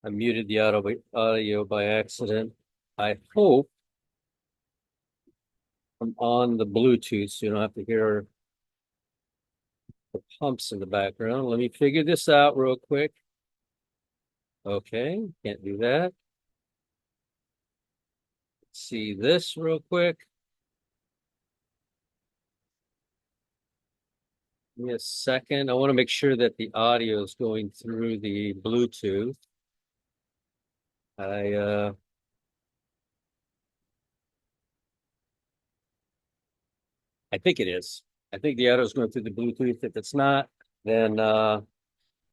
I muted the audio by accident. I hope I'm on the Bluetooth so you don't have to hear the pumps in the background. Let me figure this out real quick. Okay, can't do that. Let's see this real quick. Give me a second. I want to make sure that the audio is going through the Bluetooth. I I think it is. I think the audio is going through the Bluetooth. If it's not, then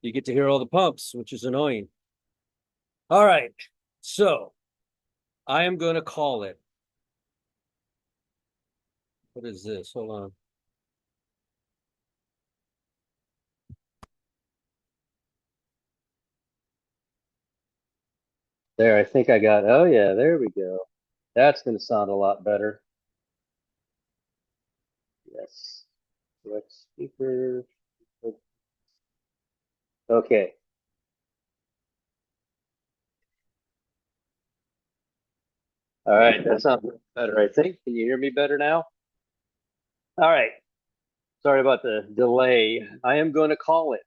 you get to hear all the pumps, which is annoying. All right. So I am going to call it. What is this? Hold on. There, I think I got, oh yeah, there we go. That's going to sound a lot better. Yes. Select speaker. Okay. All right. That sounds better, I think. Can you hear me better now? All right. Sorry about the delay. I am going to call it.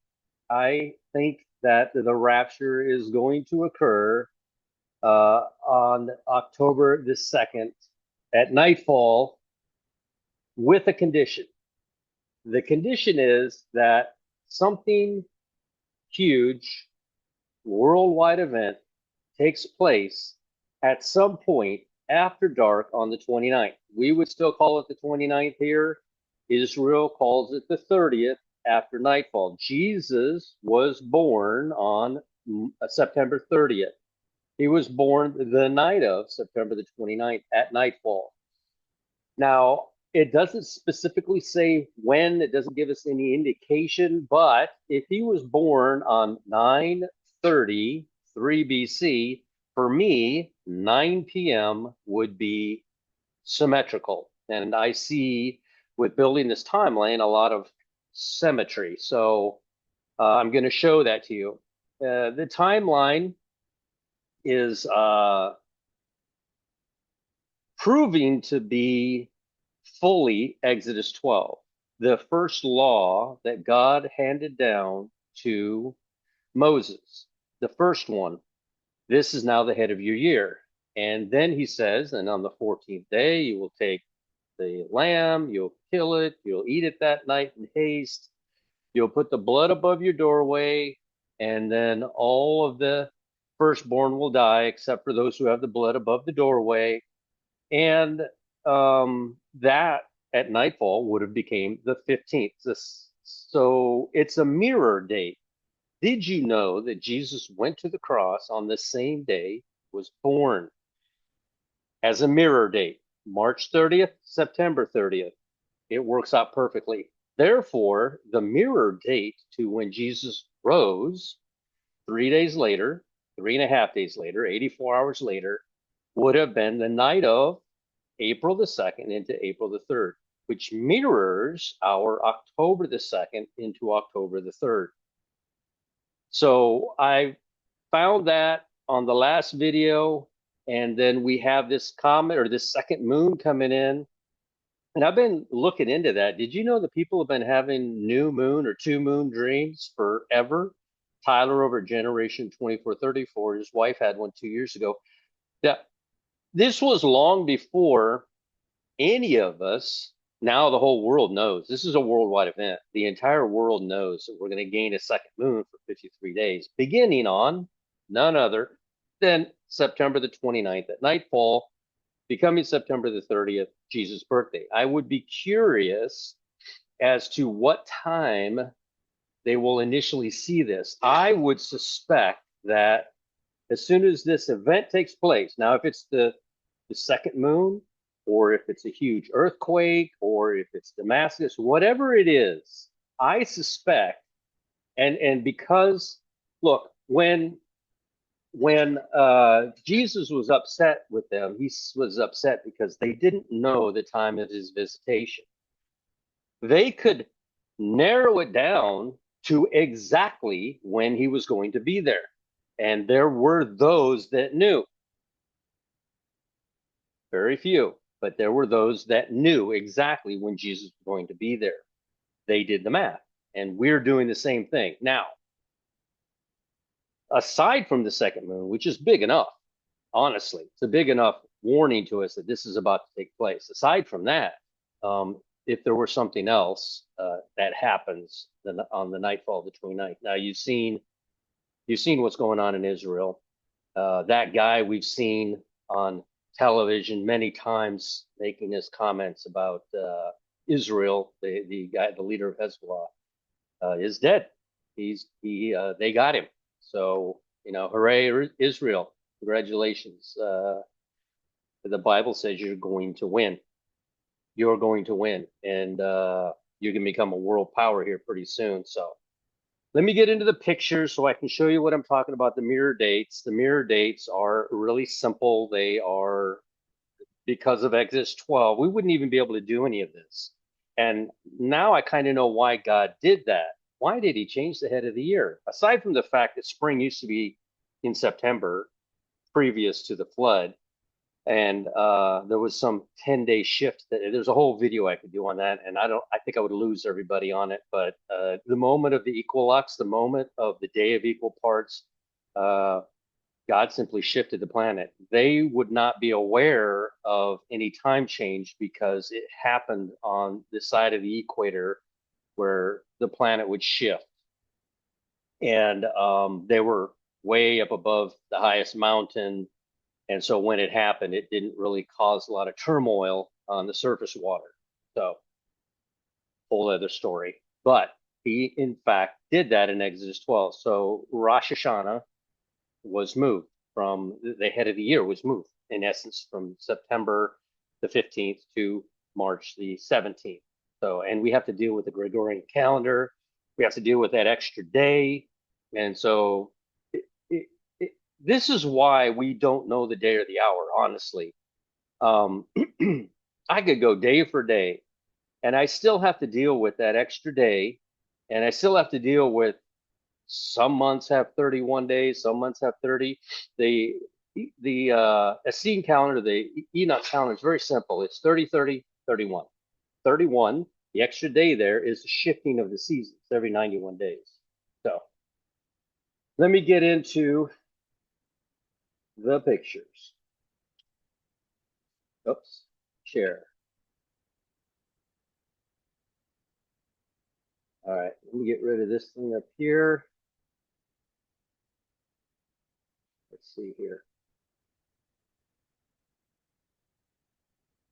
I think that the rapture is going to occur on October the 2nd at nightfall with a condition. The condition is that something huge, worldwide event takes place at some point after dark on the 29th. We would still call it the 29th here. Israel calls it the 30th after nightfall. Jesus was born on September 30th. He was born the night of September the 29th at nightfall. Now, it doesn't specifically say when, it doesn't give us any indication, but if he was born on 9:33 BC, for me, 9 p.m. would be symmetrical. And I see with building this timeline a lot of symmetry. So I'm going to show that to you. The timeline is proving to be fully Exodus 12, the first law that God handed down to Moses, the first one. This is now the head of your year. And then he says, and on the 14th day, you will take the lamb, you'll kill it, you'll eat it that night in haste, you'll put the blood above your doorway, and then all of the firstborn will die except for those who have the blood above the doorway. And that at nightfall would have became the 15th. So it's a mirror date. Did you know that Jesus went to the cross on the same day was born as a mirror date? March 30th, September 30th. It works out perfectly. Therefore, the mirror date to when Jesus rose 3 days later, 3.5 days later, 84 hours later, would have been the night of April the 2nd into April the 3rd, which mirrors our October the 2nd into October the 3rd. So I found that on the last video, and then we have this comet or this second moon coming in. And I've been looking into that. Did you know that people have been having new moon or two moon dreams forever? Tyler over at Generation 2434, his wife had one 2 years ago. Yeah, this was long before any of us. Now the whole world knows this is a worldwide event. The entire world knows that we're going to gain a second moon for 53 days, beginning on none other than September the 29th at nightfall, becoming September the 30th, Jesus' birthday. I would be curious as to what time they will initially see this. I would suspect that as soon as this event takes place, now if it's the second moon, or if it's a huge earthquake, or if it's Damascus, whatever it is, I suspect, and because look, when Jesus was upset with them, he was upset because they didn't know the time of his visitation. They could narrow it down to exactly when he was going to be there. And there were those that knew, very few, but there were those that knew exactly when Jesus was going to be there. They did the math, and we're doing the same thing. Now, aside from the second moon, which is big enough, honestly, it's a big enough warning to us that this is about to take place. Aside from that, if there were something else that happens on the nightfall of the 29th. Now you've seen what's going on in Israel. That guy we've seen on television many times making his comments about Israel, the guy, the leader of Hezbollah, is dead. They got him. So hooray Israel! Congratulations. The Bible says you're going to win. You're going to win, and you're going to become a world power here pretty soon. So let me get into the pictures so I can show you what I'm talking about. The mirror dates. The mirror dates are really simple. They are because of Exodus 12. We wouldn't even be able to do any of this. And now I kind of know why God did that. Why did he change the head of the year? Aside from the fact that spring used to be in September, previous to the flood, and there was some 10-day shift. There's a whole video I could do on that, and I think I would lose everybody on it. But the moment of the equinox, the moment of the day of equal parts, God simply shifted the planet. They would not be aware of any time change because it happened on the side of the equator where the planet would shift. And they were way up above the highest mountain. And so when it happened, it didn't really cause a lot of turmoil on the surface water. So, whole other story. But he, in fact, did that in Exodus 12. So Rosh Hashanah was moved from the head of the year was moved, in essence, from September the 15th to March the 17th. So, and we have to deal with the Gregorian calendar. We have to deal with that extra day. And so this is why we don't know the day or the hour, honestly. I could go day for day, and I still have to deal with that extra day, and I still have to deal with some months have 31 days, some months have 30. The Essene calendar, the Enoch calendar is very simple. It's 30, 30, 31. 31, the extra day there is the shifting of the seasons every 91 days. So let me get into the pictures. Oops, share. All right, let me get rid of this thing up here. Let's see here.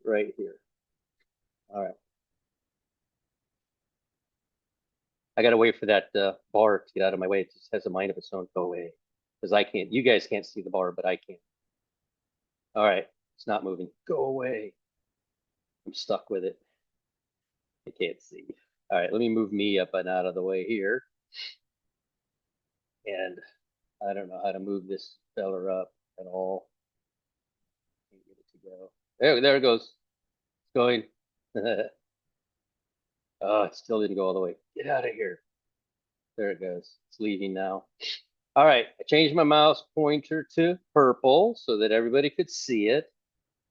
Right here. All right. I got to wait for that bar to get out of my way. It just has a mind of its own. Go away. Because I can't. You guys can't see the bar, but I can. All right. It's not moving. Go away. I'm stuck with it. I can't see. All right. Let me move me up and out of the way here. And I don't know how to move this feller up at all. Can't get it to go. There it goes. It's going. Oh, it still didn't go all the way. Get out of here. There it goes. It's leaving now. All right. I changed my mouse pointer to purple so that everybody could see it.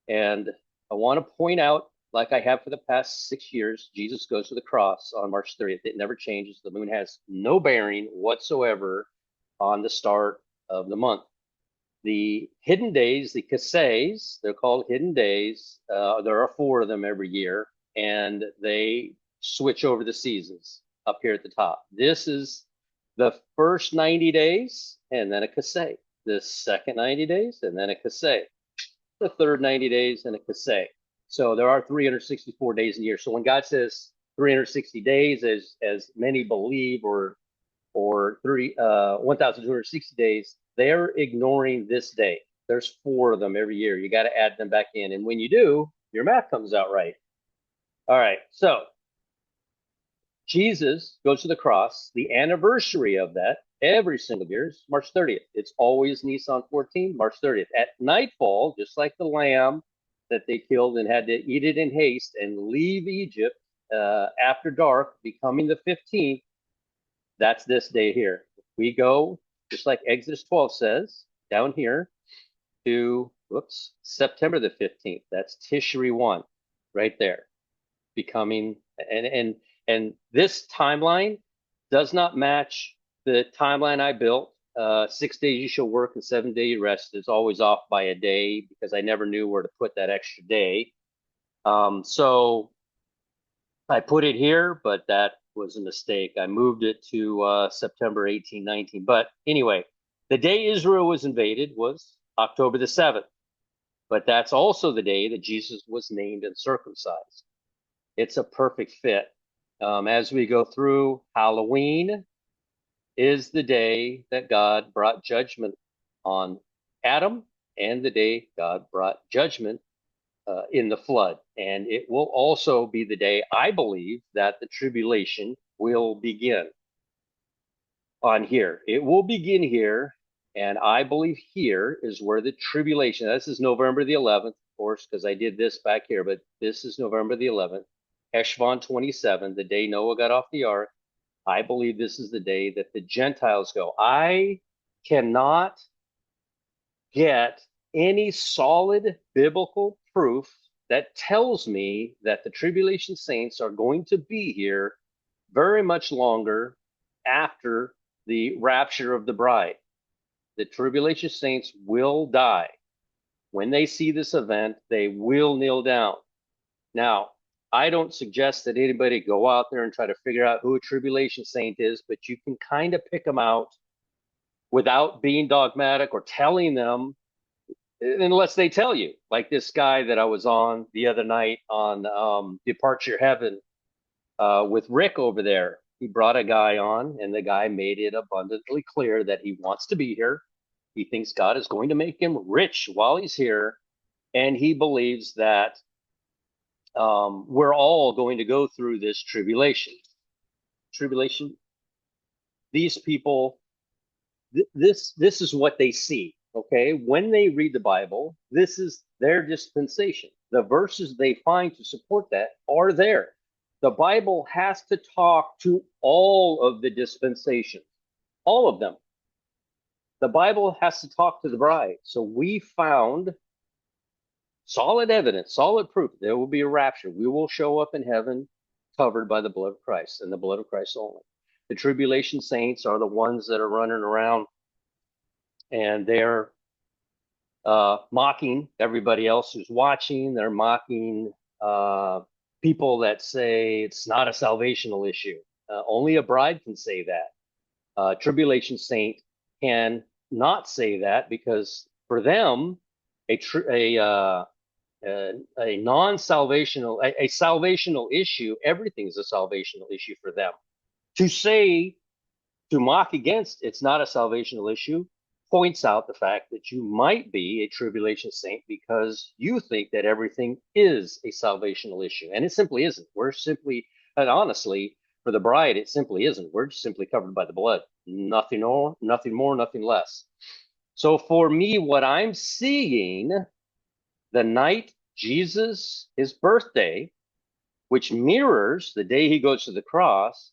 And I want to point out, like I have for the past 6 years, Jesus goes to the cross on March 30th. It never changes. The moon has no bearing whatsoever on the start of the month. The hidden days, the Kasseys, they're called hidden days. There are 4 of them every year, and they switch over the seasons up here at the top. This is the first 90 days, and then a Kassey. The second 90 days, and then a Kassey. The third 90 days, and a Kassey. So there are 364 days in a year. So when God says 360 days, as many believe, or 1,260 days, they're ignoring this day. There's 4 of them every year. You got to add them back in. And when you do, your math comes out right. All right. So Jesus goes to the cross. The anniversary of that every single year is March 30th. It's always Nisan 14, March 30th. At nightfall, just like the lamb that they killed and had to eat it in haste and leave Egypt after dark, becoming the 15th, that's this day here. We go just like Exodus 12 says down here, to, whoops, September the 15th. That's Tishri 1 right there, becoming, and this timeline does not match the timeline I built. 6 days you shall work and 7 day you rest is always off by a day because I never knew where to put that extra day. So I put it here, but that was a mistake. I moved it to September 1819. But anyway, the day Israel was invaded was October the 7th. But that's also the day that Jesus was named and circumcised. It's a perfect fit. As we go through, Halloween is the day that God brought judgment on Adam and the day God brought judgment in the flood. And it will also be the day, I believe, that the tribulation will begin on here. It will begin here. And I believe here is where the tribulation, this is November the 11th, of course, because I did this back here, but this is November the 11th, Heshvan 27, the day Noah got off the ark. I believe this is the day that the Gentiles go. I cannot get any solid biblical proof that tells me that the tribulation saints are going to be here very much longer after the rapture of the bride. The tribulation saints will die. When they see this event, they will kneel down. Now, I don't suggest that anybody go out there and try to figure out who a tribulation saint is, but you can kind of pick them out without being dogmatic or telling them, unless they tell you, like this guy that I was on the other night on Departure Heaven with Rick over there. He brought a guy on, and the guy made it abundantly clear that he wants to be here. He thinks God is going to make him rich while he's here, and he believes that we're all going to go through this tribulation. Tribulation. These people, this is what they see. Okay, when they read the Bible, this is their dispensation. The verses they find to support that are there. The Bible has to talk to all of the dispensations, all of them. The Bible has to talk to the bride. So we found solid evidence, solid proof there will be a rapture. We will show up in heaven covered by the blood of Christ and the blood of Christ only. The tribulation saints are the ones that are running around and they're mocking everybody else who's watching. They're mocking people that say it's not a salvational issue. Only a bride can say that. Tribulation saint can not say that because for them, a non-salvational, a salvational issue, everything's a salvational issue for them. To mock against it's not a salvational issue points out the fact that you might be a tribulation saint because you think that everything is a salvational issue. And it simply isn't. We're simply, and honestly, for the bride, it simply isn't. We're just simply covered by the blood. Nothing more, nothing less. So for me, what I'm seeing the night Jesus, his birthday, which mirrors the day he goes to the cross,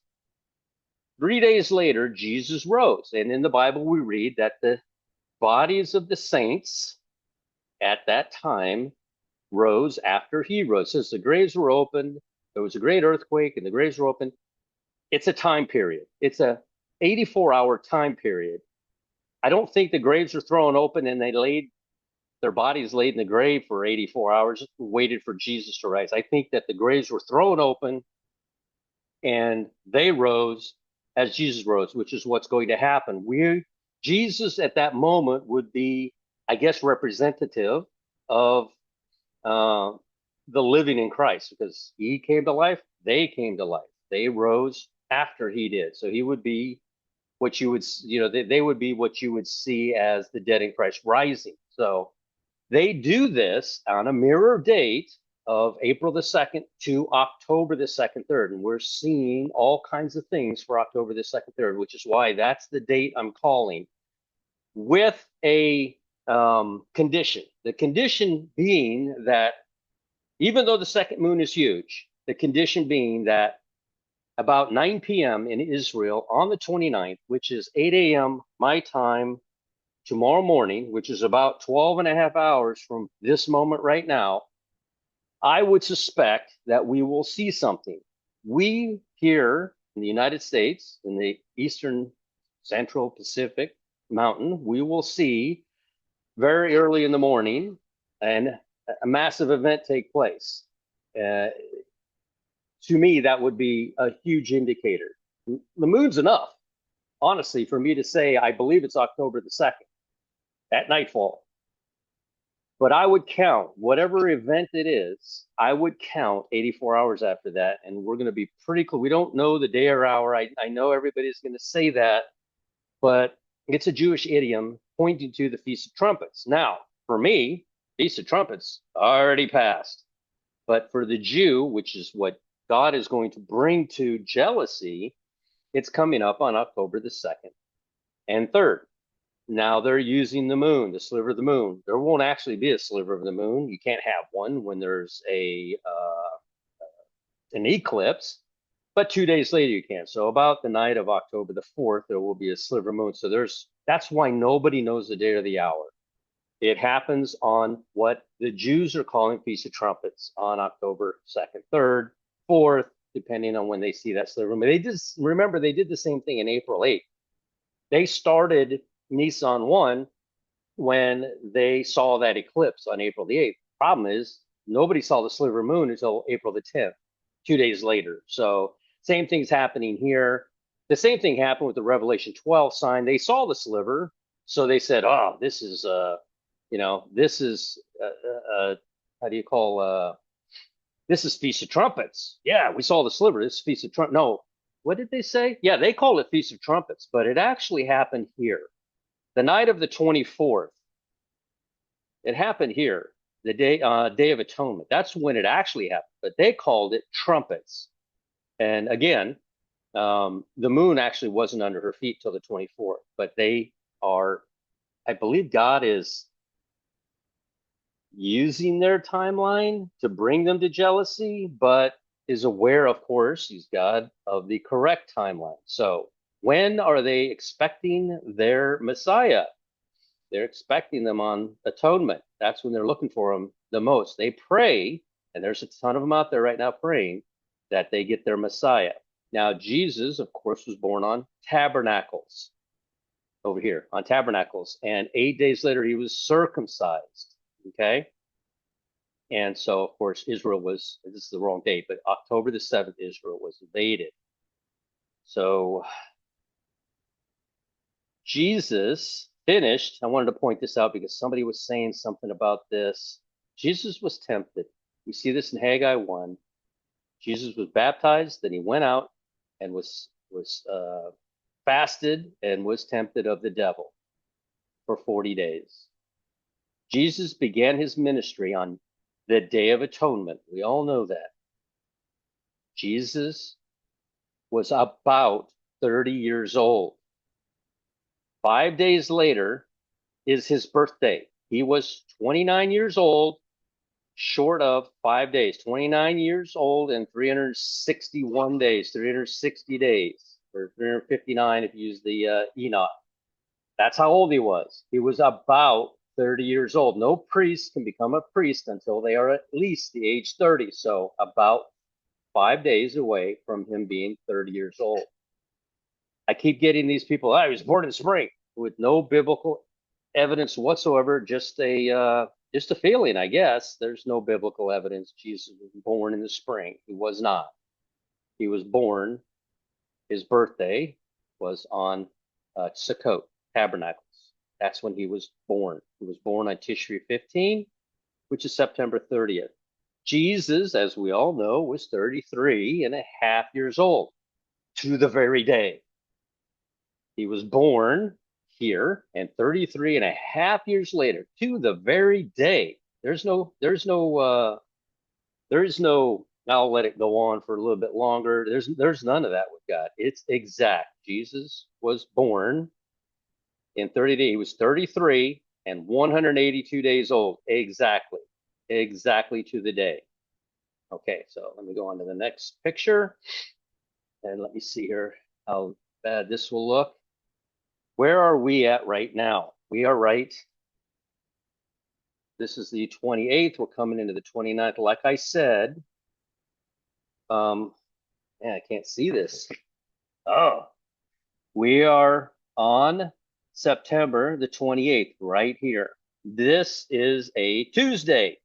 3 days later, Jesus rose. And in the Bible, we read that the bodies of the saints at that time rose after he rose. It says the graves were opened. There was a great earthquake and the graves were opened. It's a time period. It's a 84-hour time period. I don't think the graves were thrown open and their bodies laid in the grave for 84 hours, waited for Jesus to rise. I think that the graves were thrown open and they rose as Jesus rose, which is what's going to happen. Jesus at that moment would be, I guess, representative of the living in Christ because he came to life, they came to life. They rose after he did. So he would be what you would, they would be what you would see as the dead in Christ rising. So they do this on a mirror date of April the 2nd to October the 2nd, 3rd. And we're seeing all kinds of things for October the 2nd, 3rd, which is why that's the date I'm calling with a condition. The condition being that even though the second moon is huge, the condition being that about 9 p.m. in Israel on the 29th, which is 8 a.m. my time tomorrow morning, which is about 12 and a half hours from this moment right now, I would suspect that we will see something. We here in the United States, in the eastern central Pacific mountain, we will see very early in the morning and a massive event take place. Uh, to me, that would be a huge indicator. The moon's enough, honestly, for me to say I believe it's October the 2nd at nightfall. But I would count whatever event it is, I would count 84 hours after that, and we're going to be pretty cool. We don't know the day or hour. I know everybody's going to say that, but it's a Jewish idiom pointing to the Feast of Trumpets. Now, for me, Feast of Trumpets already passed. But for the Jew, which is what God is going to bring to jealousy, it's coming up on October the 2nd and 3rd. Now they're using the moon, the sliver of the moon. There won't actually be a sliver of the moon. You can't have one when there's an eclipse, but 2 days later you can. So about the night of October the 4th, there will be a sliver moon. So that's why nobody knows the day or the hour. It happens on what the Jews are calling Feast of Trumpets on October 2nd, 3rd, 4th, depending on when they see that sliver moon. Remember, they did the same thing in April 8th. They started Nissan 1 when they saw that eclipse on April the 8th. Problem is, nobody saw the sliver moon until April the 10th, 2 days later. So same thing's happening here. The same thing happened with the Revelation 12 sign. They saw the sliver, so they said, "Oh, this is how do you call this is Feast of Trumpets. Yeah, we saw the sliver. This is Feast of Trumpets. No, what did they say? Yeah, they call it Feast of Trumpets, but it actually happened here. The night of the 24th, it happened here, the Day of Atonement. That's when it actually happened, but they called it trumpets. And again, the moon actually wasn't under her feet till the 24th, but I believe God is using their timeline to bring them to jealousy, but is aware, of course, he's God of the correct timeline. So when are they expecting their Messiah? They're expecting them on atonement. That's when they're looking for them the most. They pray, and there's a ton of them out there right now praying that they get their Messiah. Now, Jesus, of course, was born on tabernacles over here, on tabernacles. And 8 days later, he was circumcised. Okay. And so, of course, this is the wrong date, but October the 7th, Israel was invaded. So Jesus finished. I wanted to point this out because somebody was saying something about this. Jesus was tempted. We see this in Haggai 1. Jesus was baptized, then he went out and was fasted and was tempted of the devil for 40 days. Jesus began his ministry on the Day of Atonement. We all know that. Jesus was about 30 years old. 5 days later is his birthday. He was 29 years old, short of 5 days. 29 years old and 361 days, 360 days, or 359 if you use the Enoch. That's how old he was. He was about 30 years old. No priest can become a priest until they are at least the age 30. So about 5 days away from him being 30 years old. I keep getting these people, he was born in spring, with no biblical evidence whatsoever, just a feeling, I guess. There's no biblical evidence Jesus was born in the spring. He was not. He was born, his birthday was on Sukkot, Tabernacles. That's when he was born. He was born on Tishri 15, which is September 30th. Jesus, as we all know, was 33 and a half years old to the very day. He was born here, and 33 and a half years later, to the very day, there is no, I'll let it go on for a little bit longer. There's none of that with God. It's exact. Jesus was born in 30 days. He was 33 and 182 days old. Exactly to the day. Okay, so let me go on to the next picture. And let me see here how bad this will look. Where are we at right now? We are right. This is the 28th. We're coming into the 29th. Like I said, man, I can't see this. Oh, we are on September the 28th right here. This is a Tuesday.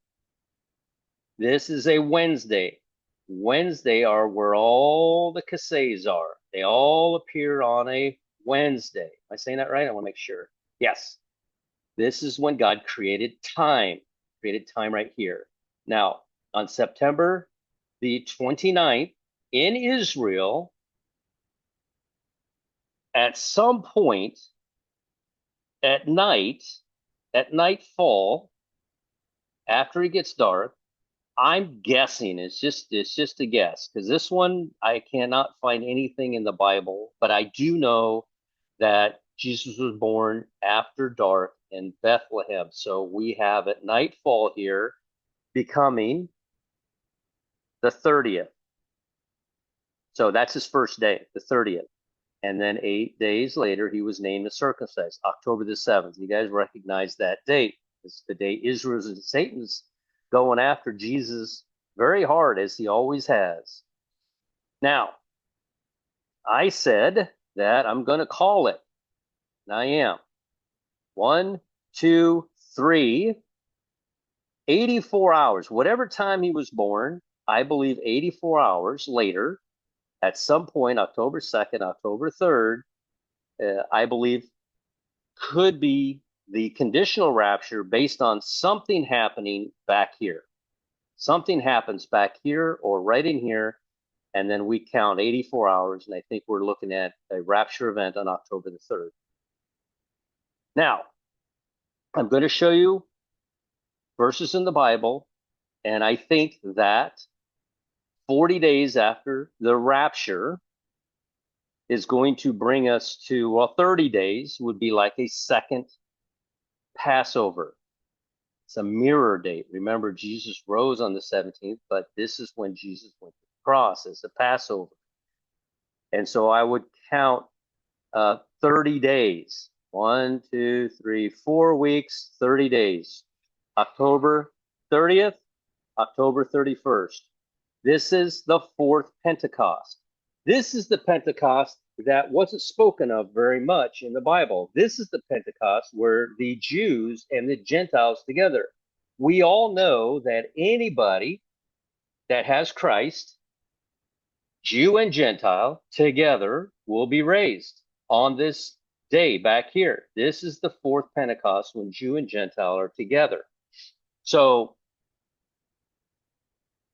This is a Wednesday. Wednesday are where all the Casses are. They all appear on a Wednesday. Am I saying that right? I want to make sure. Yes. This is when God created time right here. Now, on September the 29th in Israel, at some point at night, at nightfall, after it gets dark, I'm guessing it's just a guess because this one I cannot find anything in the Bible, but I do know that Jesus was born after dark in Bethlehem. So we have at nightfall here becoming the 30th. So that's his first day, the 30th. And then 8 days later, he was named the circumcised, October the 7th. You guys recognize that date. It's the day Israel and Satan's going after Jesus very hard, as he always has. Now, I said that I'm going to call it. And I am. 1, 2, 3, 84 hours. Whatever time he was born, I believe 84 hours later, at some point, October 2nd, October 3rd, I believe could be the conditional rapture based on something happening back here. Something happens back here or right in here, and then we count 84 hours, and I think we're looking at a rapture event on October the 3rd. Now, I'm going to show you verses in the Bible, and I think that 40 days after the rapture is going to bring us to, well, 30 days would be like a second Passover. It's a mirror date. Remember, Jesus rose on the 17th, but this is when Jesus went to the cross as a Passover. And so I would count 30 days. 1, 2, 3, 4 weeks, 30 days. October 30th, October 31st. This is the fourth Pentecost. This is the Pentecost that wasn't spoken of very much in the Bible. This is the Pentecost where the Jews and the Gentiles together. We all know that anybody that has Christ, Jew and Gentile, together will be raised on this day back here. This is the fourth Pentecost when Jew and Gentile are together. So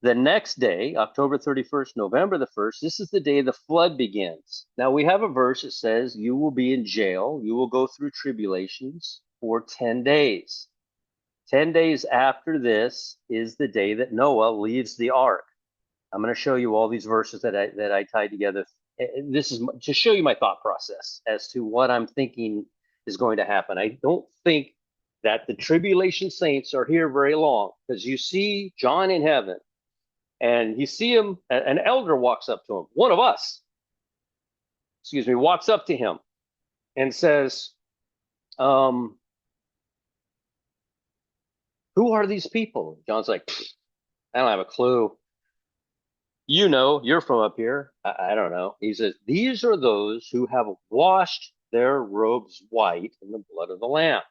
the next day, October 31st, November the 1st, this is the day the flood begins. Now we have a verse that says, you will be in jail, you will go through tribulations for 10 days. 10 days after this is the day that Noah leaves the ark. I'm going to show you all these verses that I tied together. This is to show you my thought process as to what I'm thinking is going to happen. I don't think that the tribulation saints are here very long, because you see John in heaven, and you see him, an elder walks up to him, one of us, walks up to him and says, who are these people? John's like, I don't have a clue. You know, you're from up here. I don't know. He says, these are those who have washed their robes white in the blood of the Lamb.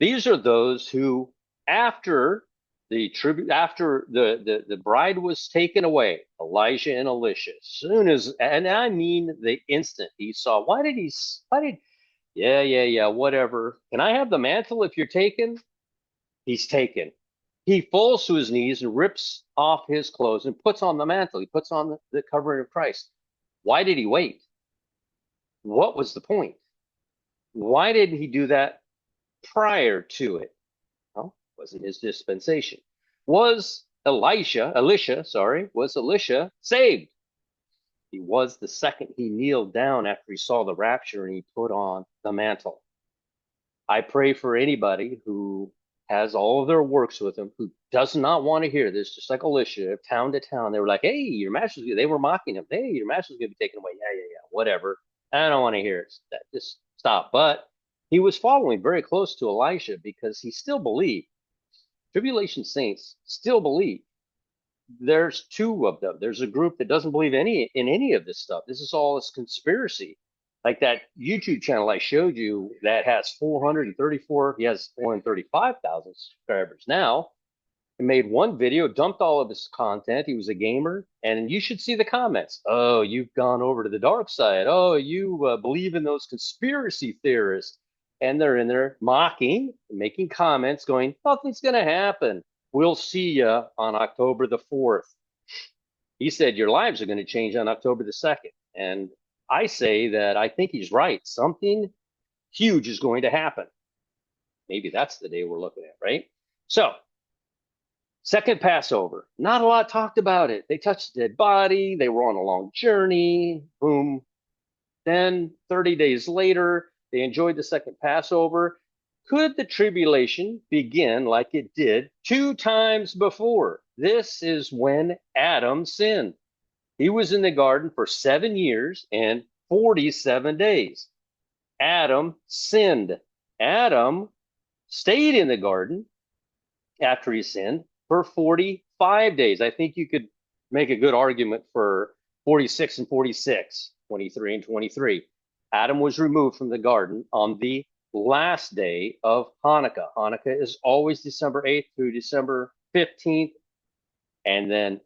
These are those who, after the bride was taken away, Elijah and Elisha, soon as, and I mean the instant he saw, yeah, whatever. Can I have the mantle if you're taken? He's taken. He falls to his knees and rips off his clothes and puts on the mantle. He puts on the covering of Christ. Why did he wait? What was the point? Why did he do that prior to it? Well, it wasn't his dispensation. Was Elisha saved? He was the second he kneeled down after he saw the rapture and he put on the mantle. I pray for anybody who has all of their works with him, who does not want to hear this, just like Alicia, town to town. They were like, hey, your master's, they were mocking him. Hey, your master's going to be taken away. Yeah, yeah, yeah, whatever. I don't want to hear it. Just stop. But he was following very close to Elisha because he still believed. Tribulation saints still believe. There's two of them. There's a group that doesn't believe in any of this stuff. This is all this conspiracy. Like that YouTube channel I showed you that has 434, he has 435,000 subscribers now. He made one video, dumped all of his content. He was a gamer, and you should see the comments. Oh, you've gone over to the dark side. Oh, you believe in those conspiracy theorists. And they're in there mocking, making comments, going, nothing's going to happen. We'll see you on October the 4th. He said your lives are going to change on October the 2nd. And I say that I think he's right. Something huge is going to happen. Maybe that's the day we're looking at, right? So, second Passover, not a lot talked about it. They touched a dead body. They were on a long journey. Boom. Then 30 days later, they enjoyed the second Passover. Could the tribulation begin like it did 2 times before? This is when Adam sinned. He was in the garden for 7 years and 47 days. Adam sinned. Adam stayed in the garden after he sinned for 45 days. I think you could make a good argument for 46 and 46, 23 and 23. Adam was removed from the garden on the last day of Hanukkah. Hanukkah is always December 8th through December 15th. And then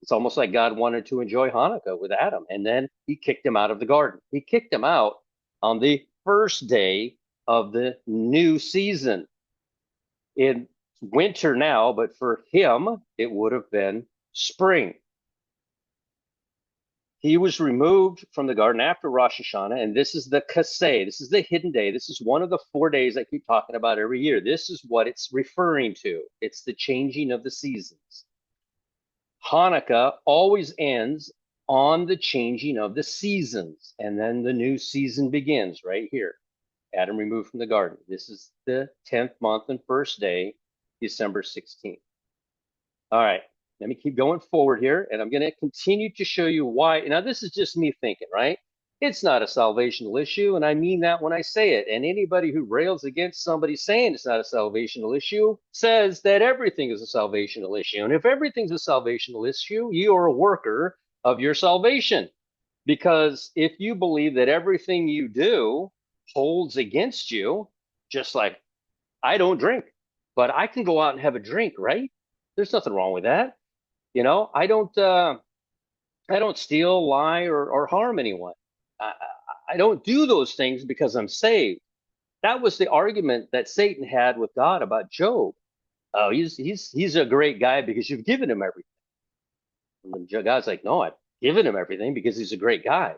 it's almost like God wanted to enjoy Hanukkah with Adam. And then he kicked him out of the garden. He kicked him out on the first day of the new season. In winter now, but for him, it would have been spring. He was removed from the garden after Rosh Hashanah, and this is the Kaseh. This is the hidden day. This is one of the 4 days I keep talking about every year. This is what it's referring to. It's the changing of the seasons. Hanukkah always ends on the changing of the seasons, and then the new season begins right here. Adam removed from the garden. This is the 10th month and first day, December 16th. All right, let me keep going forward here, and I'm going to continue to show you why. Now, this is just me thinking, right? It's not a salvational issue, and I mean that when I say it. And anybody who rails against somebody saying it's not a salvational issue says that everything is a salvational issue. And if everything's a salvational issue, you are a worker of your salvation. Because if you believe that everything you do holds against you, just like I don't drink, but I can go out and have a drink, right? There's nothing wrong with that. You know, I don't steal, lie, or harm anyone. I don't do those things because I'm saved. That was the argument that Satan had with God about Job. Oh, he's a great guy because you've given him everything. And God's like, no, I've given him everything because he's a great guy.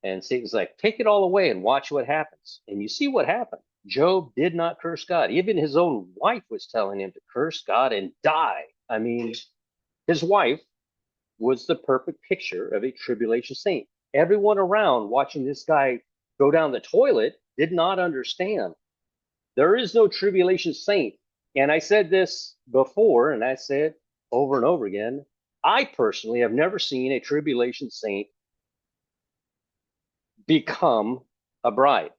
And Satan's like, take it all away and watch what happens. And you see what happened. Job did not curse God. Even his own wife was telling him to curse God and die. I mean, his wife was the perfect picture of a tribulation saint. Everyone around watching this guy go down the toilet did not understand. There is no tribulation saint. And I said this before, and I say it over and over again. I personally have never seen a tribulation saint become a bride.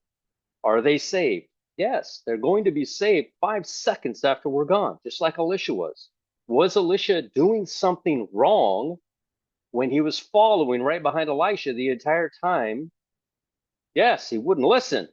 Are they saved? Yes, they're going to be saved 5 seconds after we're gone, just like Elisha was. Was Elisha doing something wrong when he was following right behind Elisha the entire time? Yes, he wouldn't listen.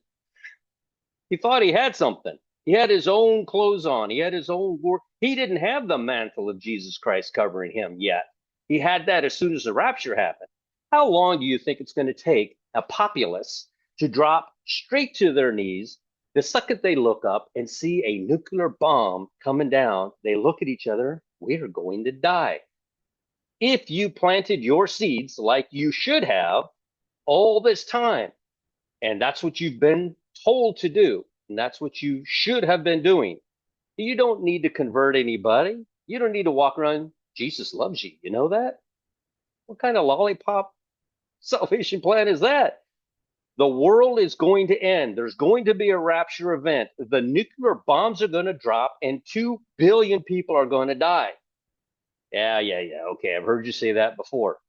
He thought he had something. He had his own clothes on. He had his own work. He didn't have the mantle of Jesus Christ covering him yet. He had that as soon as the rapture happened. How long do you think it's going to take a populace to drop straight to their knees the second they look up and see a nuclear bomb coming down? They look at each other. We are going to die. If you planted your seeds like you should have all this time, and that's what you've been told to do, and that's what you should have been doing, you don't need to convert anybody. You don't need to walk around. Jesus loves you. You know that? What kind of lollipop salvation plan is that? The world is going to end. There's going to be a rapture event. The nuclear bombs are going to drop and 2 billion people are going to die. Yeah. Okay. I've heard you say that before.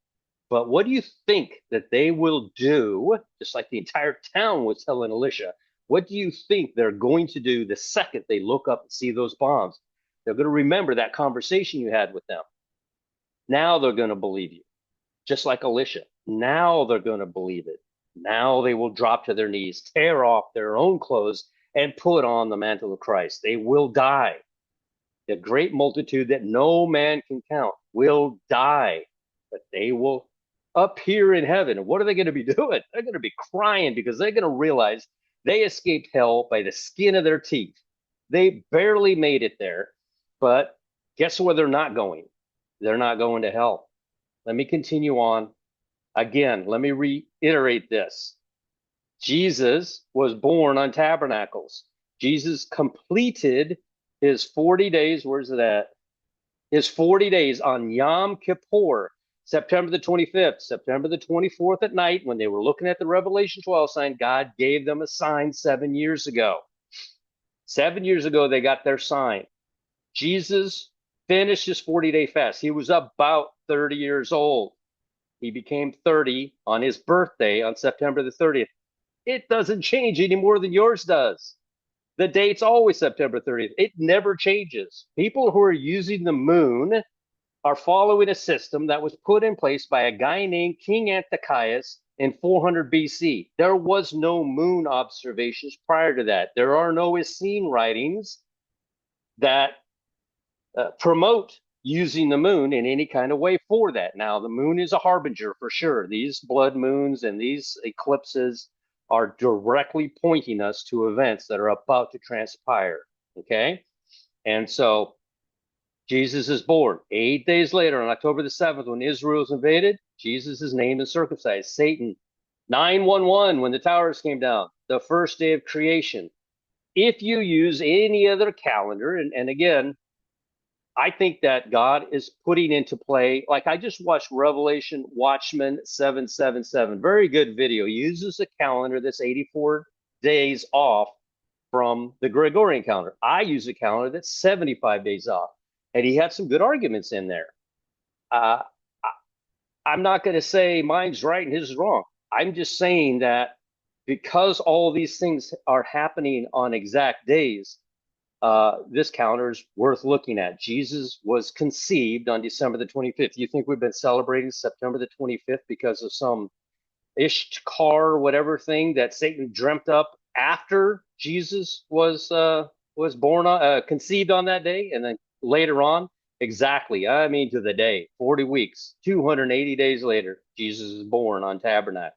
But what do you think that they will do? Just like the entire town was telling Alicia, what do you think they're going to do the second they look up and see those bombs? They're going to remember that conversation you had with them. Now they're going to believe you, just like Alicia. Now they're going to believe it. Now they will drop to their knees, tear off their own clothes, and put on the mantle of Christ. They will die. The great multitude that no man can count will die, but they will appear in heaven. And what are they going to be doing? They're going to be crying because they're going to realize they escaped hell by the skin of their teeth. They barely made it there, but guess where they're not going? They're not going to hell. Let me continue on. Again, let me reiterate this. Jesus was born on tabernacles. Jesus completed his 40 days. Where's it at? His 40 days on Yom Kippur, September the 25th, September the 24th at night, when they were looking at the Revelation 12 sign, God gave them a sign 7 years ago. 7 years ago, they got their sign. Jesus finished his 40-day fast. He was about 30 years old. He became 30 on his birthday on September the 30th. It doesn't change any more than yours does. The date's always September 30th. It never changes. People who are using the moon are following a system that was put in place by a guy named King Antiochus in 400 BC. There was no moon observations prior to that. There are no Essene writings that promote using the moon in any kind of way for that. Now, the moon is a harbinger for sure. These blood moons and these eclipses are directly pointing us to events that are about to transpire. Okay? And so Jesus is born. 8 days later, on October the 7th, when Israel was invaded, Jesus' name is circumcised. Satan, 911, when the towers came down, the first day of creation. If you use any other calendar, and again, I think that God is putting into play, like I just watched Revelation Watchman 777, very good video. He uses a calendar that's 84 days off from the Gregorian calendar. I use a calendar that's 75 days off. And he had some good arguments in there. Uh, I'm not going to say mine's right and his is wrong. I'm just saying that because all these things are happening on exact days, this calendar is worth looking at. Jesus was conceived on December the 25th. You think we've been celebrating September the 25th because of some Ishtar whatever thing that Satan dreamt up after Jesus was born, conceived on that day, and then later on, exactly, I mean to the day, 40 weeks, 280 days later, Jesus is born on tabernacles.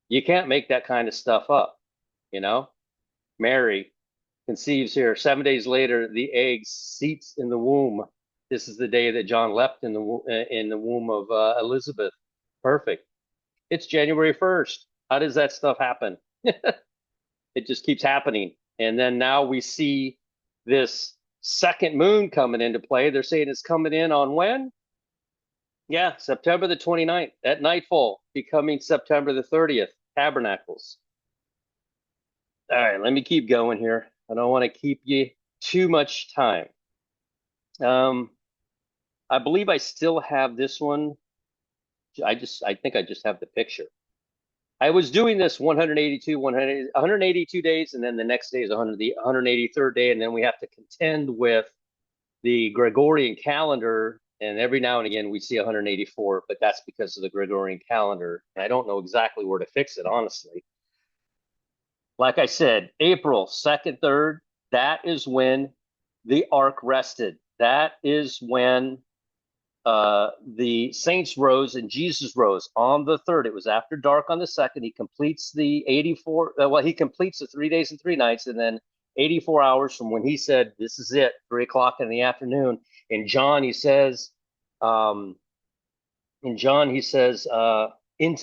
You can't make that kind of stuff up, you know? Mary conceives here. 7 days later, the egg seats in the womb. This is the day that John leapt in the womb of Elizabeth. Perfect. It's January 1st. How does that stuff happen? It just keeps happening. And then now we see this second moon coming into play. They're saying it's coming in on when? Yeah, September the 29th at nightfall, becoming September the 30th, tabernacles. All right, let me keep going here. I don't want to keep you too much time. I believe I still have this one. I think I just have the picture. I was doing this 182 days, and then the next day is the 183rd day, and then we have to contend with the Gregorian calendar, and every now and again we see 184, but that's because of the Gregorian calendar, and I don't know exactly where to fix it, honestly. Like I said, April 2nd, 3rd, that is when the ark rested. That is when the saints rose and Jesus rose on the 3rd. It was after dark on the 2nd. He completes the 84, he completes the 3 days and 3 nights, and then 84 hours from when he said, this is it, 3 o'clock in the afternoon. In John, he says, into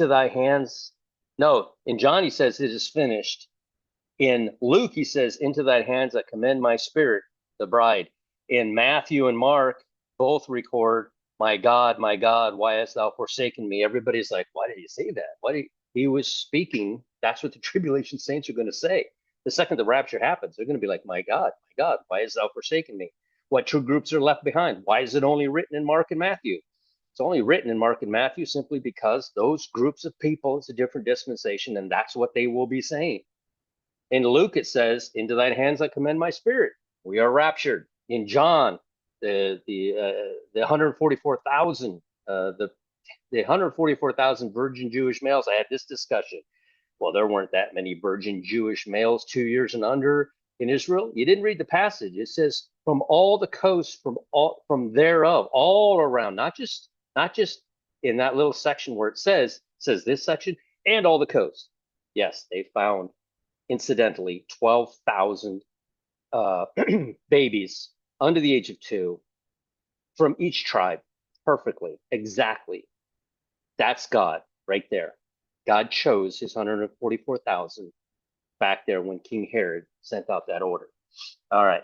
thy hands. No, in John, he says, it is finished. In Luke, he says, into thy hands I commend my spirit, the bride. In Matthew and Mark, both record, my God, why hast thou forsaken me? Everybody's like, why did he say that? He was speaking That's what the tribulation saints are going to say. The second the rapture happens, they're going to be like, my God, why hast thou forsaken me? What true groups are left behind? Why is it only written in Mark and Matthew? It's only written in Mark and Matthew simply because those groups of people, it's a different dispensation, and that's what they will be saying. In Luke, it says, into thine hands I commend my spirit. We are raptured. In John, the 144,000, the 144,000 virgin Jewish males. I had this discussion. Well, there weren't that many virgin Jewish males 2 years and under in Israel. You didn't read the passage. It says from all the coasts, from thereof, all around, not just in that little section where it says this section and all the coasts. Yes, they found incidentally 12,000 babies under the age of 2 from each tribe, perfectly, exactly. That's God right there. God chose his 144,000 back there when King Herod sent out that order. All right.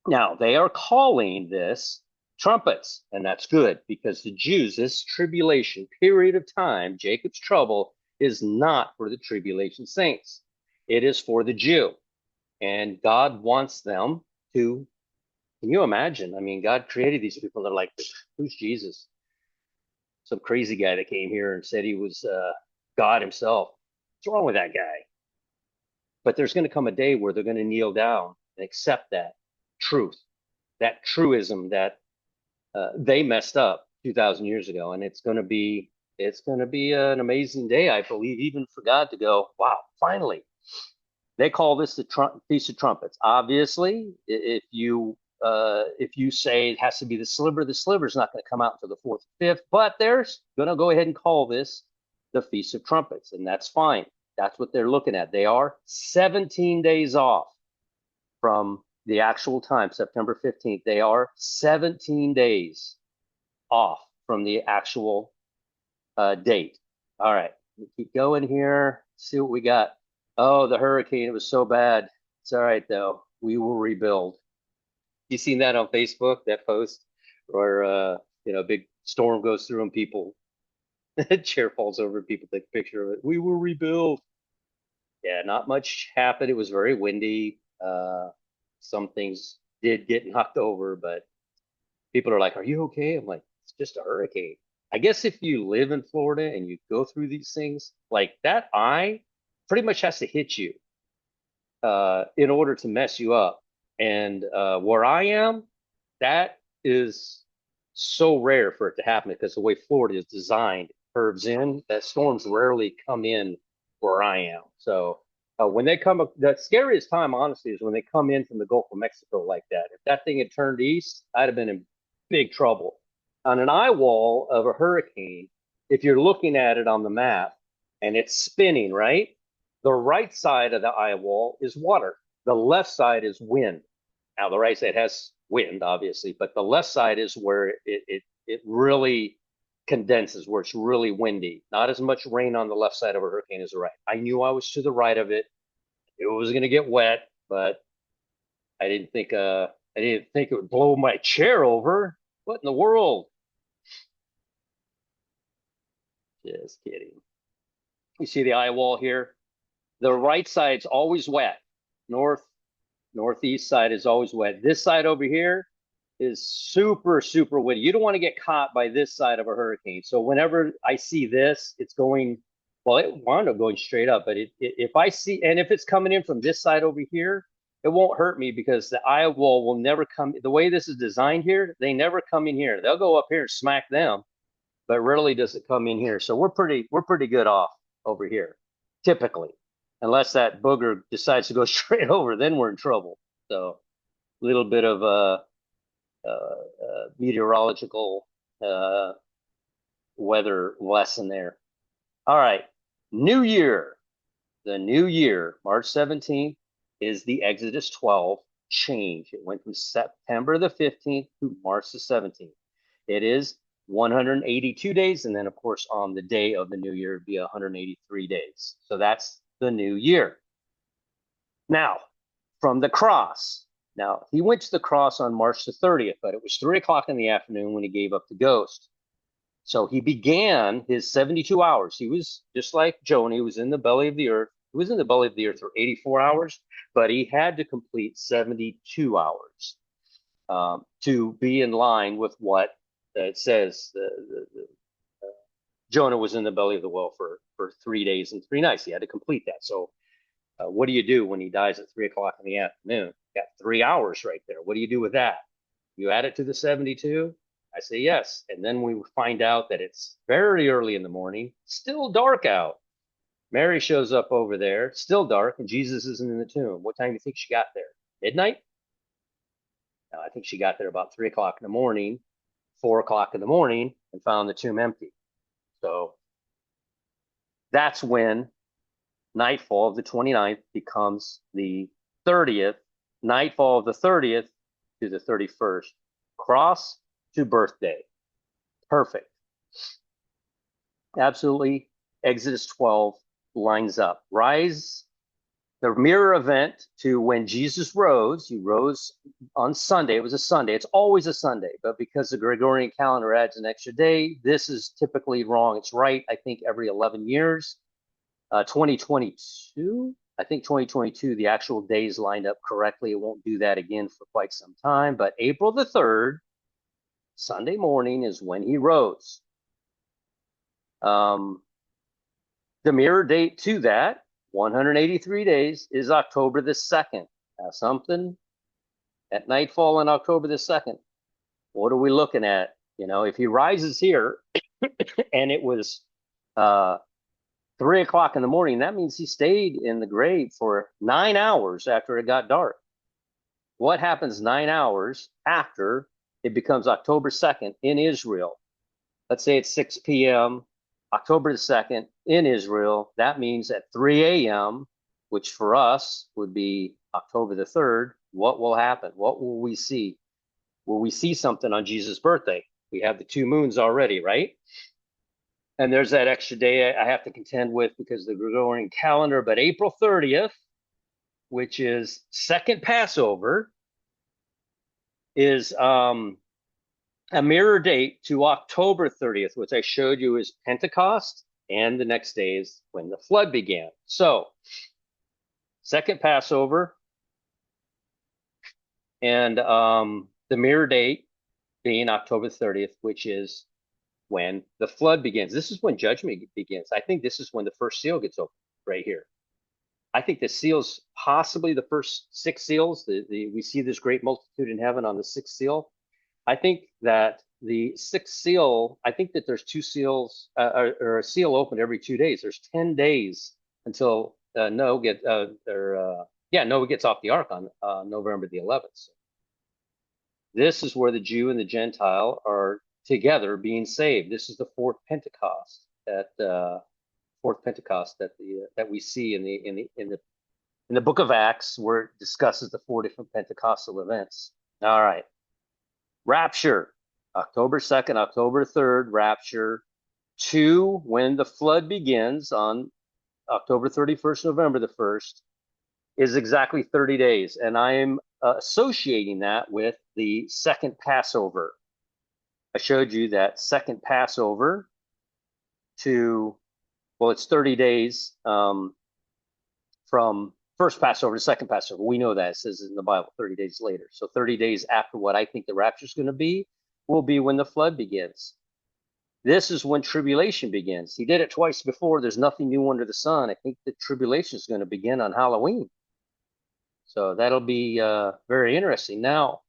Now, they are calling this trumpets, and that's good because the Jews, this tribulation period of time, Jacob's trouble, is not for the tribulation saints. It is for the Jew. And God wants them to, can you imagine? I mean, God created these people. They're like, who's Jesus? Some crazy guy that came here and said he was God himself. What's wrong with that guy? But there's going to come a day where they're going to kneel down and accept that truth, that truism that they messed up 2,000 years ago, and it's going to be an amazing day, I believe, even for God to go, wow, finally. They call this the Feast of Trumpets. Obviously, if you say it has to be the sliver is not going to come out until the 4th or 5th, but they're going to go ahead and call this the Feast of Trumpets, and that's fine. That's what they're looking at. They are 17 days off from the actual time, September 15th. They are 17 days off from the actual date. All right, we keep going here. See what we got. Oh, the hurricane, it was so bad. It's all right, though. We will rebuild. You seen that on Facebook, that post? Or, a big storm goes through and people, a chair falls over and people take a picture of it. We will rebuild. Yeah, not much happened. It was very windy. Some things did get knocked over, but people are like, are you okay? I'm like, it's just a hurricane. I guess if you live in Florida and you go through these things, like that eye pretty much has to hit you in order to mess you up. And where I am, that is so rare for it to happen because the way Florida is designed, curves in, that storms rarely come in where I am. So when they come, the scariest time, honestly, is when they come in from the Gulf of Mexico like that. If that thing had turned east, I'd have been in big trouble. On an eye wall of a hurricane, if you're looking at it on the map and it's spinning, right? The right side of the eye wall is water. The left side is wind. Now, the right side has wind, obviously, but the left side is where it really condenses, where it's really windy. Not as much rain on the left side of a hurricane as the right. I knew I was to the right of it. It was going to get wet, but I didn't think it would blow my chair over. What in the world? Just kidding. You see the eye wall here? The right side's always wet. Northeast side is always wet. This side over here is super, super windy. You don't want to get caught by this side of a hurricane. So whenever I see this, it's going, well, it wound up going straight up. But if I see, and if it's coming in from this side over here, it won't hurt me because the eye wall will never come. The way this is designed here, they never come in here. They'll go up here and smack them, but rarely does it come in here. So we're pretty good off over here, typically. Unless that booger decides to go straight over, then we're in trouble. So a little bit of meteorological weather lesson there. All right, New Year. The new year, March 17th, is the Exodus 12 change. It went from September the 15th to March the 17th. It is 182 days, and then, of course, on the day of the new year, it'd be 183 days. So that's the new year. Now, from the cross. Now, he went to the cross on March the 30th, but it was 3 o'clock in the afternoon when he gave up the ghost. So he began his 72 hours. He was just like Jonah. He was in the belly of the earth. He was in the belly of the earth for 84 hours, but he had to complete 72 hours to be in line with what it says. Jonah was in the belly of the whale for 3 days and 3 nights. He had to complete that. So what do you do when he dies at 3 o'clock in the afternoon? Got 3 hours right there. What do you do with that? You add it to the 72? I say yes. And then we find out that it's very early in the morning, still dark out. Mary shows up over there, still dark, and Jesus isn't in the tomb. What time do you think she got there? Midnight? No, I think she got there about 3 o'clock in the morning, 4 o'clock in the morning, and found the tomb empty. So that's when nightfall of the 29th becomes the 30th, nightfall of the 30th to the 31st, cross to birthday. Perfect. Absolutely. Exodus 12 lines up. Rise, the mirror event to when Jesus rose. He rose on Sunday. It was a Sunday. It's always a Sunday, but because the Gregorian calendar adds an extra day, this is typically wrong. It's right, I think, every 11 years. 2022, I think 2022, the actual days lined up correctly. It won't do that again for quite some time, but April the 3rd, Sunday morning, is when he rose. The mirror date to that, 183 days, is October the 2nd. Now, something at nightfall on October the 2nd. What are we looking at? You know, if he rises here and it was 3 o'clock in the morning, that means he stayed in the grave for 9 hours after it got dark. What happens 9 hours after it becomes October 2nd in Israel? Let's say it's 6 p.m., October the 2nd in Israel. That means at 3 a.m., which for us would be October the 3rd, what will happen? What will we see? Will we see something on Jesus' birthday? We have the 2 moons already, right? And there's that extra day I have to contend with because of the Gregorian calendar. But April 30th, which is second Passover, is a mirror date to October 30th, which I showed you is Pentecost, and the next day is when the flood began. So, second Passover, and the mirror date being October 30th, which is when the flood begins. This is when judgment begins. I think this is when the first seal gets opened, right here. I think the seals, possibly the first 6 seals, we see this great multitude in heaven on the 6th seal. I think that the 6th seal, I think that there's 2 seals, or a seal opened every 2 days. There's 10 days until Noah gets off the ark on November the 11th. So this is where the Jew and the Gentile are together being saved. This is the fourth Pentecost that we see in the book of Acts, where it discusses the 4 different Pentecostal events. All right. Rapture, October 2nd, October 3rd, rapture. 2, when the flood begins on October 31st, November the 1st, is exactly 30 days. And I am associating that with the second Passover. I showed you that second Passover it's 30 days from first Passover to second Passover. We know that. It says in the Bible 30 days later. So 30 days after what I think the rapture is going to be will be when the flood begins. This is when tribulation begins. He did it twice before. There's nothing new under the sun. I think the tribulation is going to begin on Halloween. So that'll be very interesting. Now,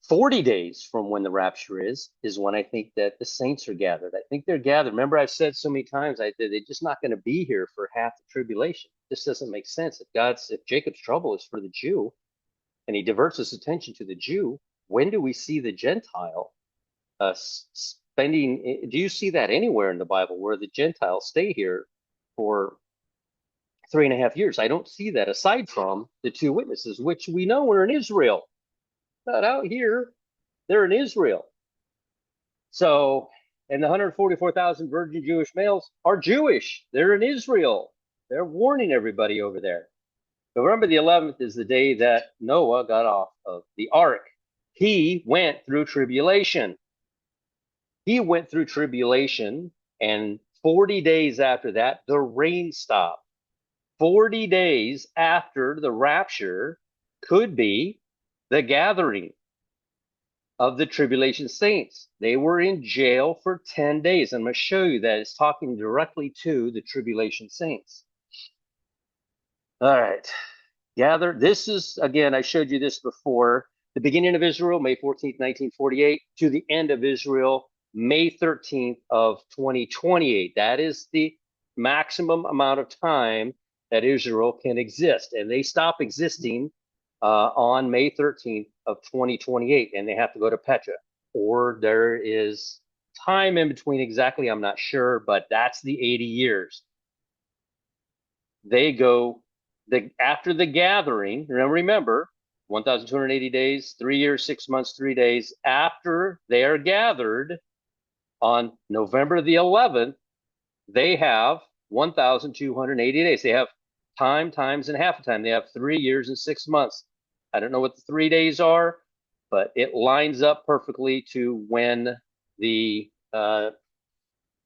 40 days from when the rapture is when I think that the saints are gathered. I think they're gathered. Remember, I've said so many times, they're just not going to be here for half the tribulation. This doesn't make sense. If Jacob's trouble is for the Jew, and he diverts his attention to the Jew, when do we see the Gentile spending? Do you see that anywhere in the Bible where the Gentiles stay here for 3.5 years? I don't see that aside from the 2 witnesses, which we know are in Israel. Not out here, they're in Israel. So, and the 144,000 virgin Jewish males are Jewish. They're in Israel. They're warning everybody over there. November the 11th is the day that Noah got off of the ark. He went through tribulation. He went through tribulation, and 40 days after that, the rain stopped. 40 days after the rapture could be the gathering of the tribulation saints. They were in jail for 10 days. I'm going to show you that it's talking directly to the tribulation saints. All right. Gather. This is, again, I showed you this before. The beginning of Israel, May 14th, 1948, to the end of Israel, May 13th of 2028. That is the maximum amount of time that Israel can exist. And they stop existing on May 13th of 2028, and they have to go to Petra. Or there is time in between exactly, I'm not sure, but that's the 80 years. They go after the gathering. Remember, 1,280 days, 3 years, 6 months, 3 days after they are gathered on November the 11th, they have 1,280 days. They have time times and half a time. They have 3 years and 6 months. I don't know what the 3 days are, but it lines up perfectly to when the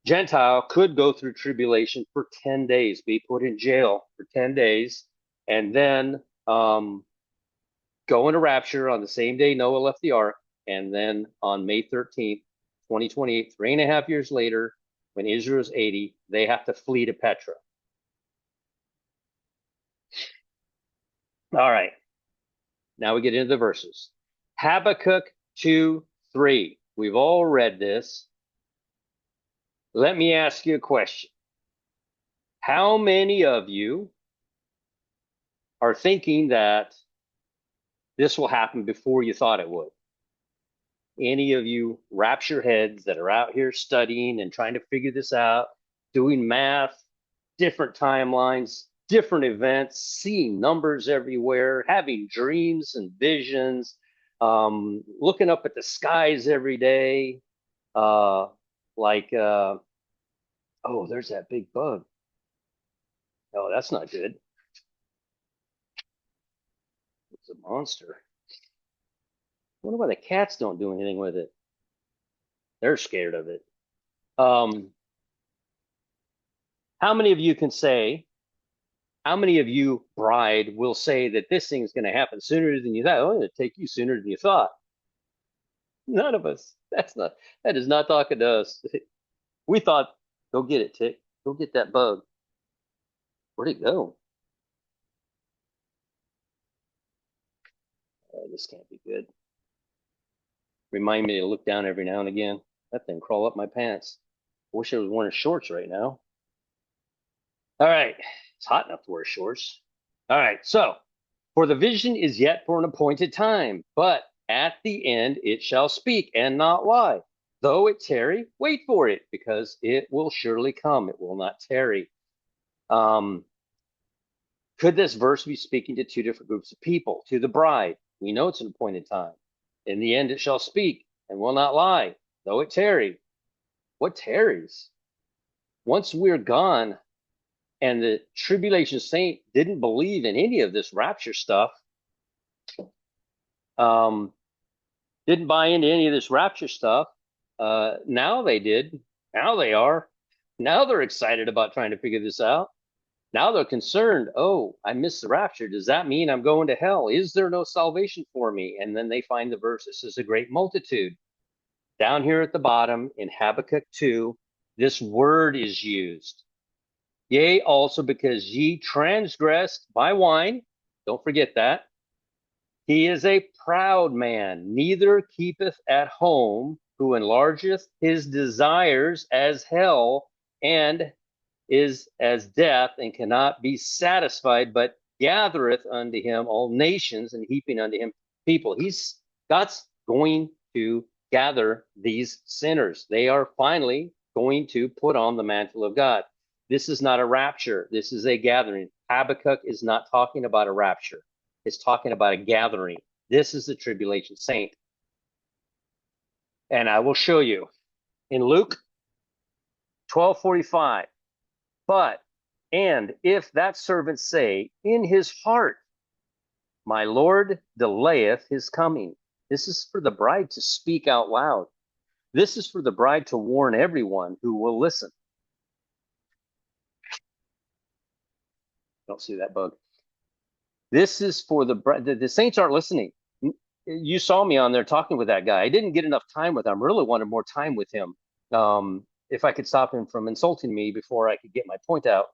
Gentile could go through tribulation for 10 days, be put in jail for 10 days, and then go into rapture on the same day Noah left the ark. And then on May 13th, 2028, 3.5 years later, when Israel's 80, they have to flee to Petra. All right. Now we get into the verses. Habakkuk 2:3. We've all read this. Let me ask you a question. How many of you are thinking that this will happen before you thought it would? Any of you rapture heads that are out here studying and trying to figure this out, doing math, different timelines, different events, seeing numbers everywhere, having dreams and visions, looking up at the skies every day, oh, there's that big bug. Oh, that's not good. It's a monster. I wonder why the cats don't do anything with it. They're scared of it. How many of you can say, how many of you, bride, will say that this thing's going to happen sooner than you thought? Oh, it'll take you sooner than you thought. None of us. That is not talking to us. We thought, go get it, Tick. Go get that bug. Where'd it go? This can't be good. Remind me to look down every now and again. That thing crawl up my pants. I wish I was wearing shorts right now. All right. It's hot enough to wear shorts. All right. So, for the vision is yet for an appointed time, but at the end it shall speak and not lie. Though it tarry, wait for it, because it will surely come. It will not tarry. Could this verse be speaking to two different groups of people? To the bride, we know it's an appointed time. In the end it shall speak and will not lie, though it tarry. What tarries? Once we're gone, and the tribulation saint didn't believe in any of this rapture stuff, didn't buy into any of this rapture stuff. Now they did. Now they are. Now they're excited about trying to figure this out. Now they're concerned. Oh, I missed the rapture. Does that mean I'm going to hell? Is there no salvation for me? And then they find the verse. This is a great multitude. Down here at the bottom in Habakkuk 2, this word is used. Yea, also because ye transgressed my wine. Don't forget that. He is a proud man, neither keepeth at home, who enlargeth his desires as hell, and is as death, and cannot be satisfied, but gathereth unto him all nations, and heaping unto him people. God's going to gather these sinners. They are finally going to put on the mantle of God. This is not a rapture. This is a gathering. Habakkuk is not talking about a rapture. It's talking about a gathering. This is the tribulation saint. And I will show you in Luke 12:45. And if that servant say in his heart, my Lord delayeth his coming. This is for the bride to speak out loud. This is for the bride to warn everyone who will listen. Don't see that bug. This is for the bride. The saints aren't listening. You saw me on there talking with that guy. I didn't get enough time with him. I really wanted more time with him. If I could stop him from insulting me before I could get my point out.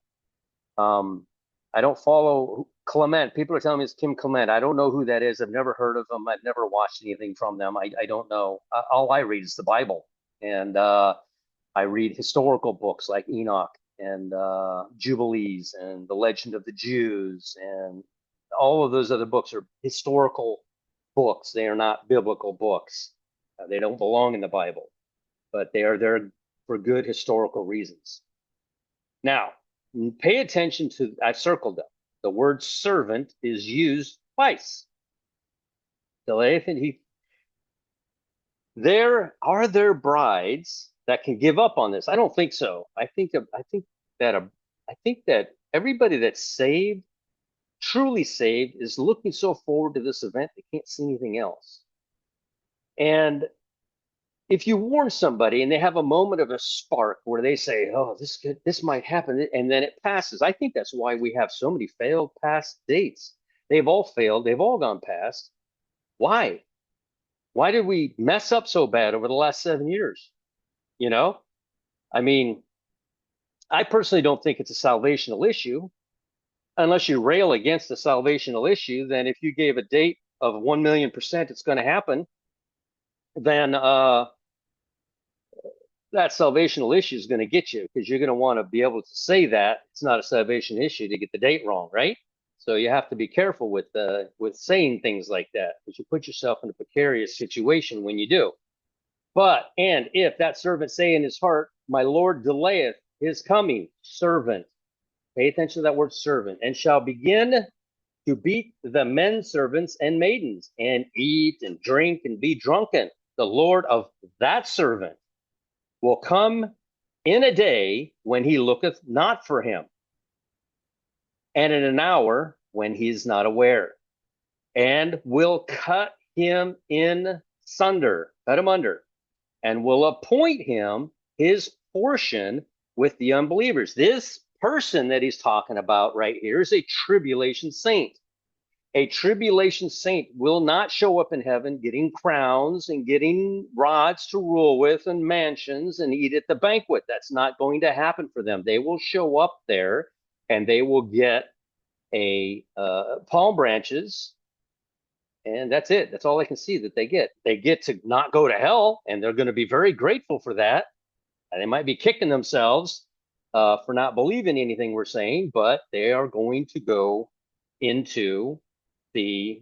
I don't follow Clement. People are telling me it's Kim Clement. I don't know who that is. I've never heard of them. I've never watched anything from them. I don't know. All I read is the Bible. And I read historical books like Enoch and Jubilees and The Legend of the Jews. And all of those other books are historical books. They are not biblical books. They don't belong in the Bible, but they are there for good historical reasons. Now, pay attention to, I've circled them. The word servant is used twice. Are there brides that can give up on this? I don't think so. I think that everybody that's saved, truly saved, is looking so forward to this event they can't see anything else. And if you warn somebody and they have a moment of a spark where they say, "Oh, this might happen," and then it passes, I think that's why we have so many failed past dates. They've all failed. They've all gone past. Why? Why did we mess up so bad over the last 7 years? You know, I mean, I personally don't think it's a salvational issue. Unless you rail against the salvational issue, then if you gave a date of 1,000,000% it's going to happen, then that salvational issue is going to get you, because you're going to want to be able to say that it's not a salvation issue to get the date wrong, right? So you have to be careful with saying things like that, because you put yourself in a precarious situation when you do. And if that servant say in his heart, "My Lord delayeth his coming," servant, pay attention to that word servant, "and shall begin to beat the men servants and maidens, and eat and drink and be drunken, the Lord of that servant will come in a day when he looketh not for him, and in an hour when he is not aware, and will cut him in sunder," cut him under, "and will appoint him his portion with the unbelievers." This person that he's talking about right here is a tribulation saint. A tribulation saint will not show up in heaven getting crowns and getting rods to rule with and mansions and eat at the banquet. That's not going to happen for them. They will show up there and they will get a palm branches, and that's it. That's all I can see that they get. They get to not go to hell, and they're going to be very grateful for that. And they might be kicking themselves for not believing anything we're saying, but they are going to go into the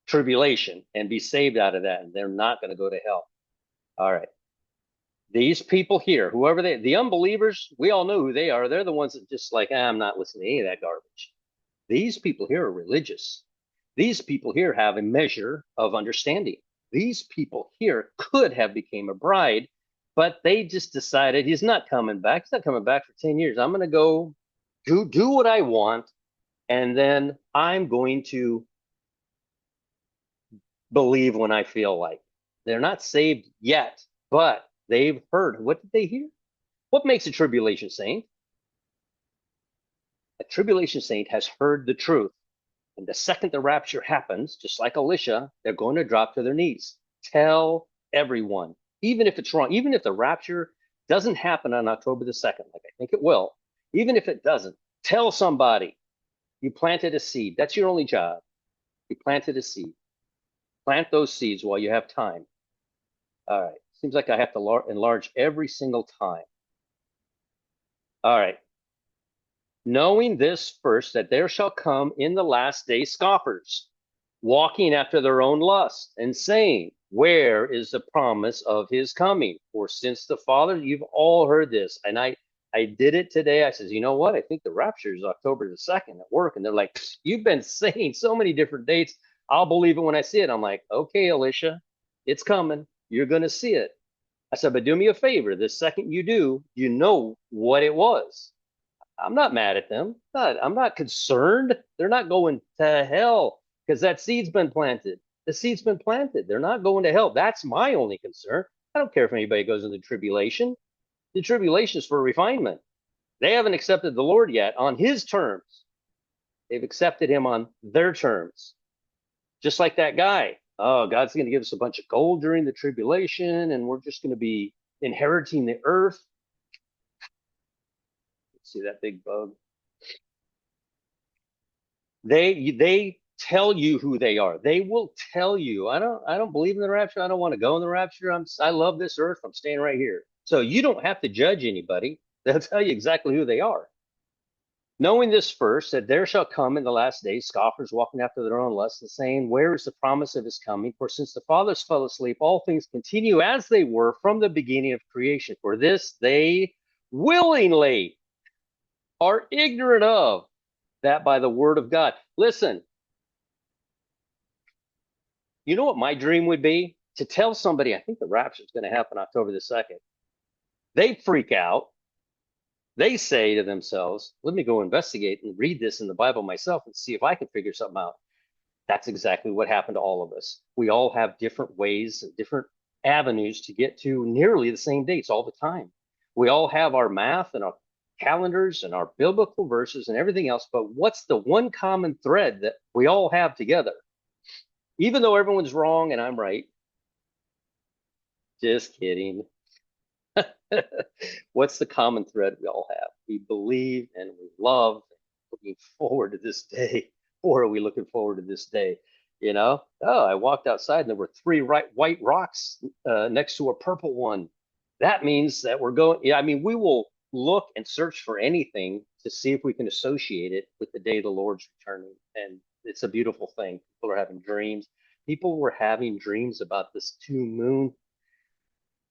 tribulation and be saved out of that, and they're not going to go to hell. All right. These people here, whoever the unbelievers, we all know who they are. They're the ones that just like, I'm not listening to any of that garbage. These people here are religious. These people here have a measure of understanding. These people here could have became a bride, but they just decided he's not coming back. He's not coming back for 10 years. I'm going to go do what I want, and then I'm going to believe when I feel like. They're not saved yet, but they've heard. What did they hear? What makes a tribulation saint? A tribulation saint has heard the truth. And the second the rapture happens, just like Elisha, they're going to drop to their knees. Tell everyone, even if it's wrong, even if the rapture doesn't happen on October the 2nd, like I think it will, even if it doesn't, tell somebody. You planted a seed. That's your only job. You planted a seed. Plant those seeds while you have time. All right. Seems like I have to enlarge every single time. All right. Knowing this first, that there shall come in the last day scoffers, walking after their own lust, and saying, where is the promise of his coming? For since the Father, you've all heard this. And I did it today. I says, you know what? I think the rapture is October the 2nd at work. And they're like, you've been saying so many different dates. I'll believe it when I see it. I'm like, okay, Elisha, it's coming. You're going to see it. I said, but do me a favor. The second you do, you know what it was. I'm not mad at them. I'm not concerned. They're not going to hell because that seed's been planted. The seed's been planted. They're not going to hell. That's my only concern. I don't care if anybody goes into tribulation. The tribulation is for refinement. They haven't accepted the Lord yet on his terms. They've accepted him on their terms. Just like that guy. Oh, God's going to give us a bunch of gold during the tribulation, and we're just going to be inheriting the earth. See that big bug? They tell you who they are. They will tell you, I don't believe in the rapture. I don't want to go in the rapture. I love this earth. I'm staying right here. So you don't have to judge anybody. They'll tell you exactly who they are. Knowing this first, that there shall come in the last days scoffers walking after their own lusts and saying, where is the promise of his coming? For since the fathers fell asleep, all things continue as they were from the beginning of creation. For this they willingly are ignorant of, that by the word of God. Listen, you know what my dream would be? To tell somebody, I think the rapture is going to happen October the 2nd. They freak out. They say to themselves, let me go investigate and read this in the Bible myself and see if I can figure something out. That's exactly what happened to all of us. We all have different ways and different avenues to get to nearly the same dates all the time. We all have our math and our calendars and our biblical verses and everything else, but what's the one common thread that we all have together? Even though everyone's wrong and I'm right. Just kidding. What's the common thread we all have? We believe and we love, looking forward to this day. Or are we looking forward to this day? You know, oh, I walked outside and there were three white rocks next to a purple one. That means that we're going. Yeah, I mean, we will look and search for anything to see if we can associate it with the day the Lord's returning. And it's a beautiful thing. People are having dreams. People were having dreams about this two moon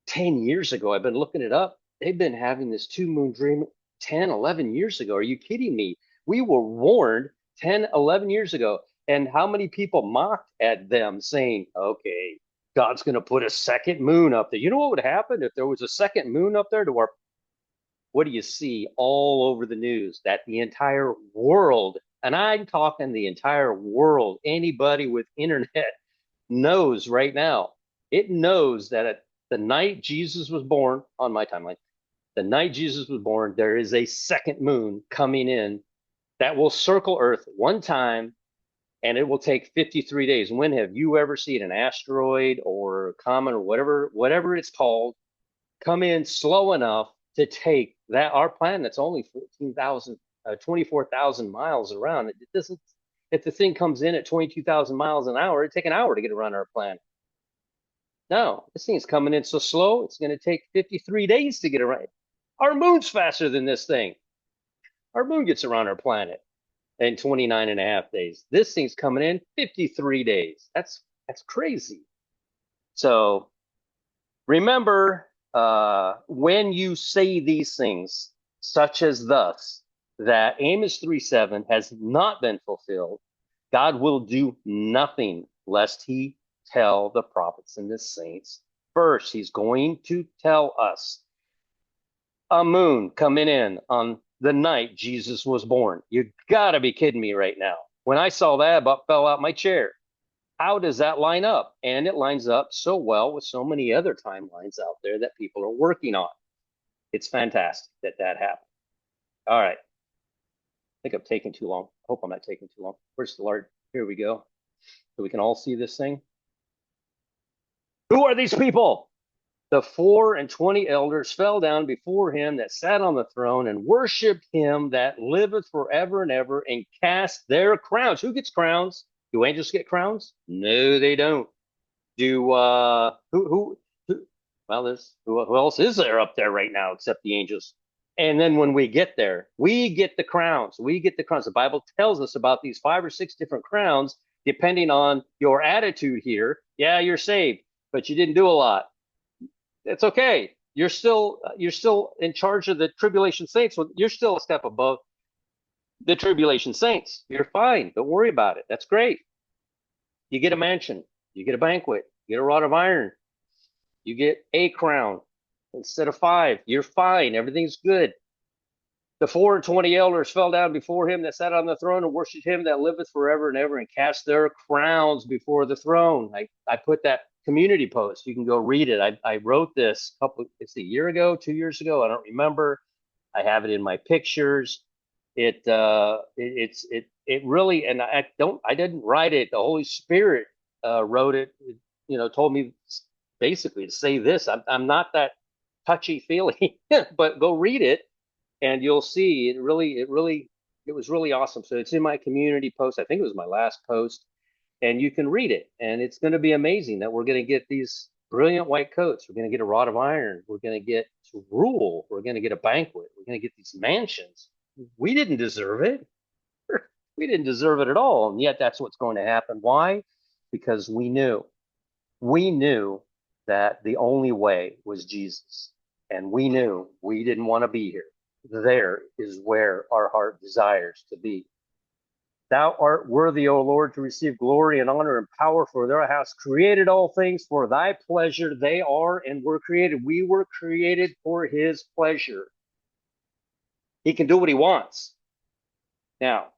10 years ago. I've been looking it up. They've been having this two moon dream 10, 11 years ago. Are you kidding me? We were warned 10, 11 years ago. And how many people mocked at them saying, okay, God's going to put a second moon up there. You know what would happen if there was a second moon up there to our, what do you see all over the news? That the entire world, and I'm talking the entire world, anybody with internet knows right now. It knows that at the night Jesus was born, on my timeline, the night Jesus was born, there is a second moon coming in that will circle Earth one time, and it will take 53 days. When have you ever seen an asteroid or a comet or whatever it's called come in slow enough to take that our planet's only 24,000 miles around? It doesn't. If the thing comes in at 22,000 miles an hour, it'd take an hour to get around our planet. No, this thing's coming in so slow, it's going to take 53 days to get around. Our moon's faster than this thing. Our moon gets around our planet in 29 and a half days. This thing's coming in 53 days. That's crazy. So remember, when you say these things, such as thus, that Amos 3:7 has not been fulfilled, God will do nothing lest he tell the prophets and the saints. First, he's going to tell us a moon coming in on the night Jesus was born. You gotta be kidding me right now. When I saw that, I about fell out my chair. How does that line up? And it lines up so well with so many other timelines out there that people are working on. It's fantastic that that happened. All right. I think I'm taking too long. I hope I'm not taking too long. Where's the Lord? Here we go. So we can all see this thing. Who are these people? The 24 elders fell down before him that sat on the throne and worshiped him that liveth forever and ever and cast their crowns. Who gets crowns? Do angels get crowns? No, they don't. Do who well, there's who else is there up there right now except the angels? And then when we get there, we get the crowns. We get the crowns. The Bible tells us about these 5 or 6 different crowns, depending on your attitude here. Yeah, you're saved, but you didn't do a lot. It's okay. You're still in charge of the tribulation saints. You're still a step above the tribulation saints. You're fine. Don't worry about it. That's great. You get a mansion. You get a banquet. You get a rod of iron. You get a crown instead of 5. You're fine. Everything's good. The 24 elders fell down before him that sat on the throne and worshipped him that liveth forever and ever and cast their crowns before the throne. I put that community post. You can go read it. I wrote this it's a year ago, 2 years ago. I don't remember. I have it in my pictures. It really, and I didn't write it. The Holy Spirit wrote it. Told me basically to say this. I'm not that touchy feely, but go read it and you'll see it was really awesome. So it's in my community post. I think it was my last post, and you can read it. And it's going to be amazing that we're going to get these brilliant white coats. We're going to get a rod of iron. We're going to get to rule. We're going to get a banquet. We're going to get these mansions. We didn't deserve it. We didn't deserve it at all. And yet that's what's going to happen. Why? Because we knew that the only way was Jesus. And we knew we didn't want to be here. There is where our heart desires to be. Thou art worthy, O Lord, to receive glory and honor and power, for thou hast created all things for thy pleasure. They are and were created. We were created for his pleasure. He can do what he wants. Now,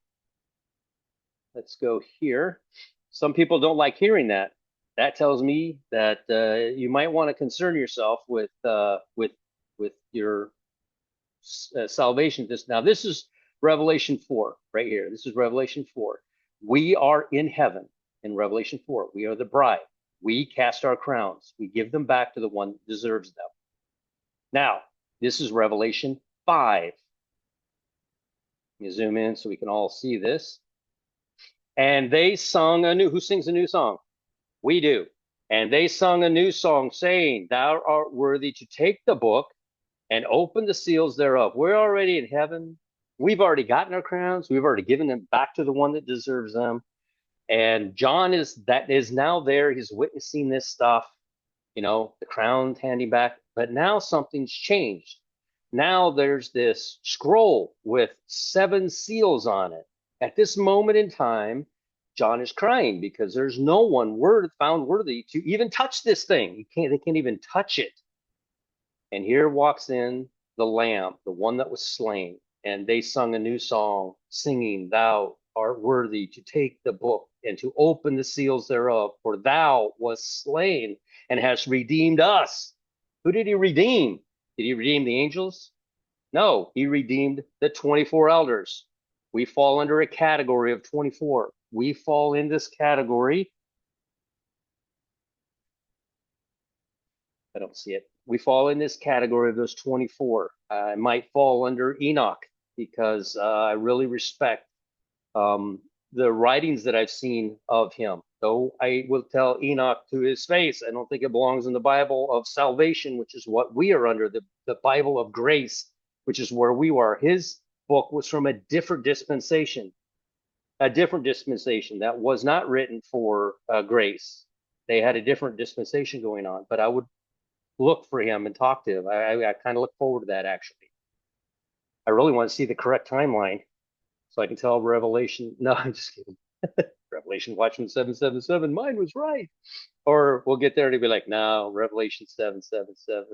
let's go here. Some people don't like hearing that. That tells me that you might want to concern yourself with your salvation. This is Revelation 4 right here. This is Revelation 4. We are in heaven in Revelation 4. We are the bride. We cast our crowns. We give them back to the one that deserves them. Now, this is Revelation 5. Let me zoom in so we can all see this. And they sung who sings a new song? We do. And they sung a new song, saying, Thou art worthy to take the book and open the seals thereof. We're already in heaven. We've already gotten our crowns. We've already given them back to the one that deserves them. And John is now there. He's witnessing this stuff, the crown handing back. But now something's changed. Now there's this scroll with 7 seals on it. At this moment in time, John is crying because there's no one found worthy to even touch this thing. They can't even touch it. And here walks in the Lamb, the one that was slain. And they sung a new song, singing, Thou art worthy to take the book and to open the seals thereof, for thou wast slain and hast redeemed us. Who did he redeem? Did he redeem the angels? No, he redeemed the 24 elders. We fall under a category of 24. We fall in this category. I don't see it. We fall in this category of those 24. I might fall under Enoch because I really respect the writings that I've seen of him. Though I will tell Enoch to his face, I don't think it belongs in the Bible of salvation, which is what we are under, the Bible of grace, which is where we were. His book was from a different dispensation that was not written for grace. They had a different dispensation going on, but I would look for him and talk to him. I kind of look forward to that, actually. I really want to see the correct timeline so I can tell Revelation. No, I'm just kidding. Revelation Watchman 777, mine was right. Or we'll get there to be like, no, Revelation 777,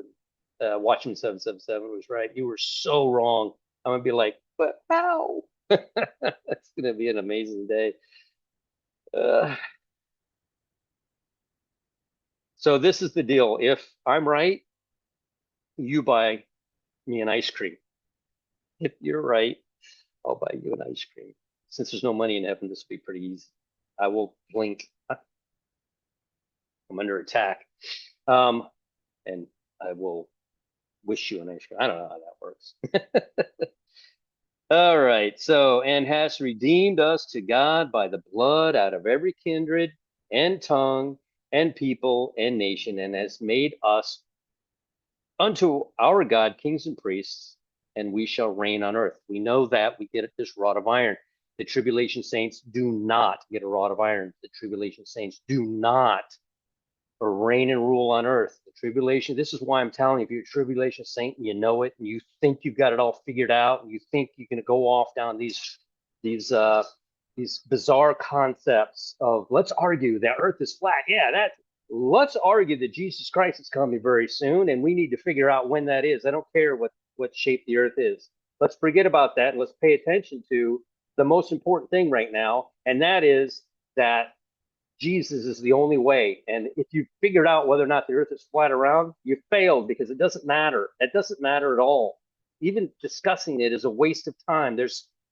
Watchman 777 was right. You were so wrong. I'm going to be like, but how? It's going to be an amazing day. So this is the deal. If I'm right, you buy me an ice cream. If you're right, I'll buy you an ice cream. Since there's no money in heaven, this will be pretty easy. I will blink. I'm under attack. And I will wish you an ice cream. I don't know how that works. All right. So, and has redeemed us to God by the blood out of every kindred and tongue and people and nation, and has made us unto our God kings and priests, and we shall reign on earth. We know that we get this rod of iron. The tribulation saints do not get a rod of iron. The tribulation saints do not reign and rule on earth. The tribulation, this is why I'm telling you, if you're a tribulation saint and you know it, and you think you've got it all figured out, and you think you can go off down these bizarre concepts of, let's argue that earth is flat. Yeah, let's argue that Jesus Christ is coming very soon, and we need to figure out when that is. I don't care what shape the earth is. Let's forget about that and let's pay attention to the most important thing right now, and that is that Jesus is the only way. And if you figured out whether or not the earth is flat around, you failed, because it doesn't matter. It doesn't matter at all. Even discussing it is a waste of time.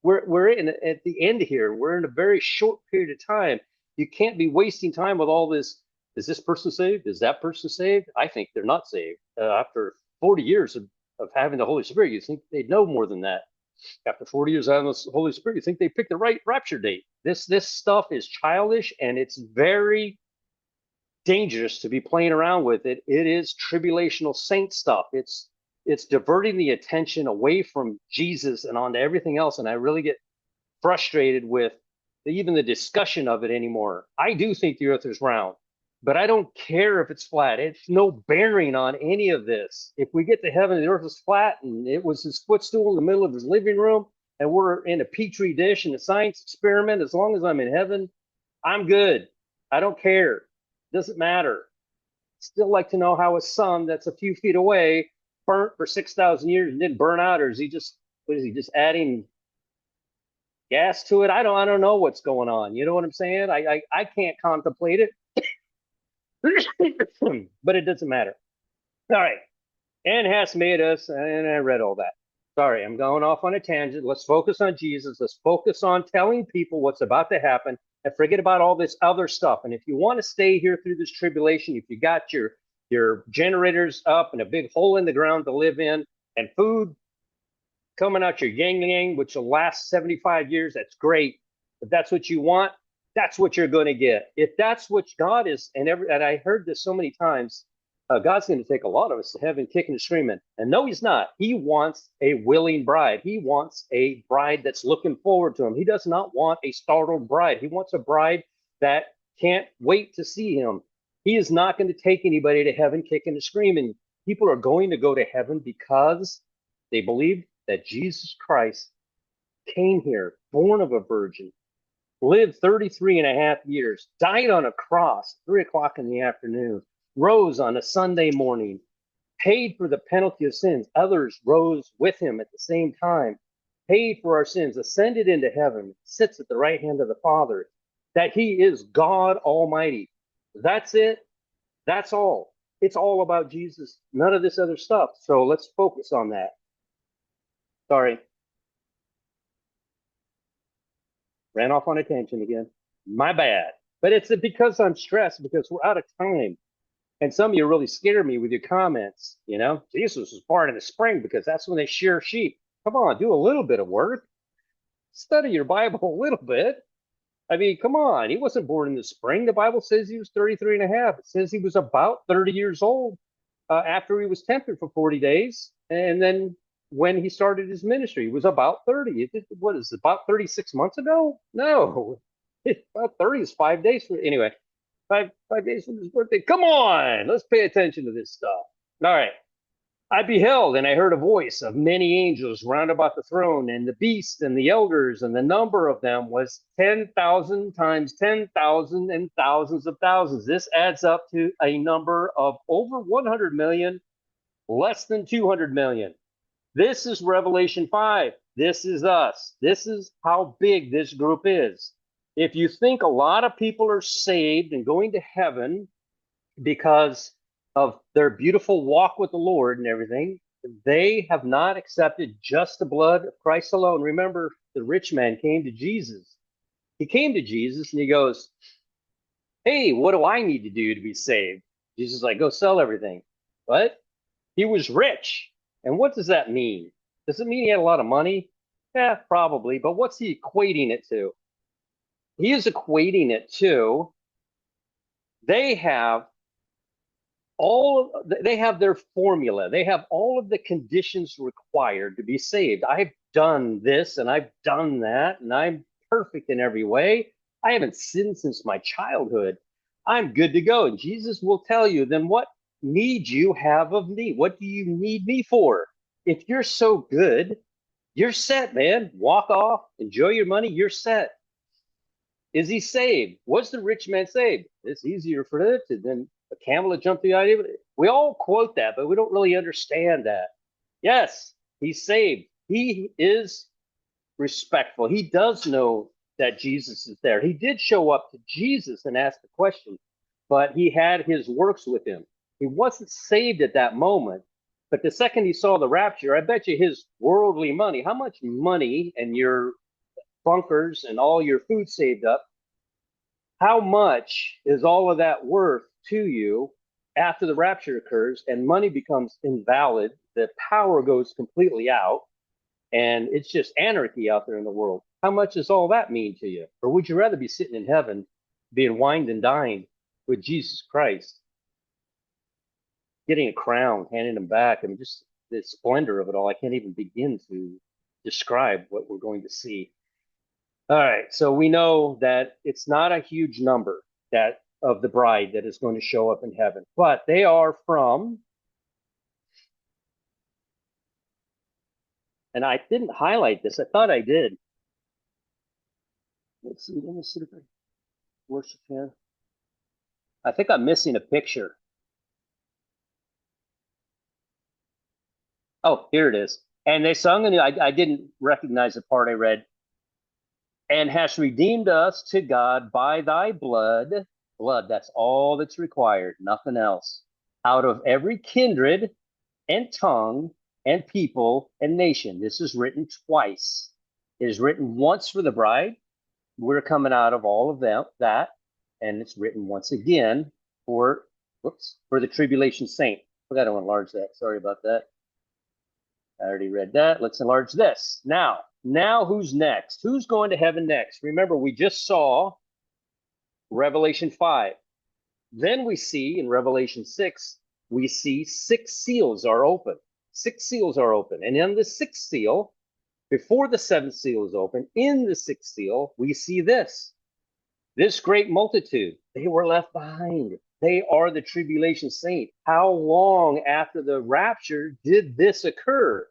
We're in at the end here. We're in a very short period of time. You can't be wasting time with all this. Is this person saved? Is that person saved? I think they're not saved. After 40 years of having the Holy Spirit, you think they'd know more than that. After 40 years out of the Holy Spirit, you think they picked the right rapture date. This stuff is childish, and it's very dangerous to be playing around with it. It is tribulational saint stuff. It's diverting the attention away from Jesus and onto everything else. And I really get frustrated with even the discussion of it anymore. I do think the earth is round, but I don't care if it's flat. It's no bearing on any of this. If we get to heaven and the earth is flat and it was his footstool in the middle of his living room and we're in a petri dish in a science experiment, as long as I'm in heaven, I'm good. I don't care. It doesn't matter. Still like to know how a sun that's a few feet away burnt for 6,000 years and didn't burn out, or is he just, what is he, just adding gas to it? I don't know what's going on. You know what I'm saying? I can't contemplate it. But it doesn't matter. All right. And has made us, and I read all that. Sorry, I'm going off on a tangent. Let's focus on Jesus. Let's focus on telling people what's about to happen and forget about all this other stuff. And if you want to stay here through this tribulation, if you got your generators up and a big hole in the ground to live in and food coming out your yang yang, which will last 75 years, that's great. If that's what you want, that's what you're going to get. If that's what God is, and I heard this so many times, God's going to take a lot of us to heaven kicking and screaming. And no, he's not. He wants a willing bride. He wants a bride that's looking forward to him. He does not want a startled bride. He wants a bride that can't wait to see him. He is not going to take anybody to heaven kicking and screaming. People are going to go to heaven because they believe that Jesus Christ came here, born of a virgin, lived 33 and a half years, died on a cross, 3 o'clock in the afternoon, rose on a Sunday morning, paid for the penalty of sins. Others rose with him at the same time, paid for our sins, ascended into heaven, sits at the right hand of the Father, that he is God Almighty. That's it. That's all. It's all about Jesus. None of this other stuff. So let's focus on that. Sorry. Ran off on a tangent again. My bad. But it's because I'm stressed, because we're out of time. And some of you really scare me with your comments. You know, Jesus was born in the spring because that's when they shear sheep. Come on, do a little bit of work. Study your Bible a little bit. I mean, come on. He wasn't born in the spring. The Bible says he was 33 and a half. It says he was about 30 years old after he was tempted for 40 days. And then when he started his ministry, he was about 30. What is it, about 36 months ago? No, about 30 is 5 days. Anyway, five days from his birthday. Come on, let's pay attention to this stuff. All right. I beheld, and I heard a voice of many angels round about the throne, and the beast and the elders, and the number of them was 10,000 times 10,000 and thousands of thousands. This adds up to a number of over 100 million, less than 200 million. This is Revelation 5. This is us. This is how big this group is. If you think a lot of people are saved and going to heaven because of their beautiful walk with the Lord and everything, they have not accepted just the blood of Christ alone. Remember, the rich man came to Jesus. He came to Jesus and he goes, hey, what do I need to do to be saved? Jesus is like, go sell everything. But he was rich. And what does that mean? Does it mean he had a lot of money? Yeah, probably. But what's he equating it to? He is equating it to, they have their formula. They have all of the conditions required to be saved. I've done this and I've done that, and I'm perfect in every way. I haven't sinned since my childhood. I'm good to go. And Jesus will tell you, then what need you have of me? What do you need me for? If you're so good, you're set, man. Walk off, enjoy your money, you're set. Is he saved? Was the rich man saved? It's easier for it than a camel to jump the idea. We all quote that, but we don't really understand that. Yes, he's saved. He is respectful. He does know that Jesus is there. He did show up to Jesus and ask the question, but he had his works with him. He wasn't saved at that moment. But the second he saw the rapture, I bet you his worldly money, how much money and your bunkers and all your food saved up, how much is all of that worth to you after the rapture occurs and money becomes invalid? The power goes completely out and it's just anarchy out there in the world. How much does all that mean to you? Or would you rather be sitting in heaven being wined and dined with Jesus Christ, getting a crown, handing him back? I mean, just the splendor of it all. I can't even begin to describe what we're going to see. All right, so we know that it's not a huge number that of the bride that is going to show up in heaven, but they are from, and I didn't highlight this. I thought I did. Let's see. Let me see if I worship here. I think I'm missing a picture. Oh, here it is. And they sung, and I didn't recognize the part I read. And hast redeemed us to God by thy blood. Blood, that's all that's required, nothing else. Out of every kindred and tongue and people and nation. This is written twice. It is written once for the bride. We're coming out of all of that. And it's written once again for, for the tribulation saint. Forgot to enlarge that. Sorry about that. I already read that. Let's enlarge this. Now who's next? Who's going to heaven next? Remember, we just saw Revelation 5. Then we see in Revelation 6, we see 6 seals are open. 6 seals are open. And in the 6th seal, before the 7th seal is open, in the 6th seal, we see this great multitude. They were left behind. They are the tribulation saint. How long after the rapture did this occur?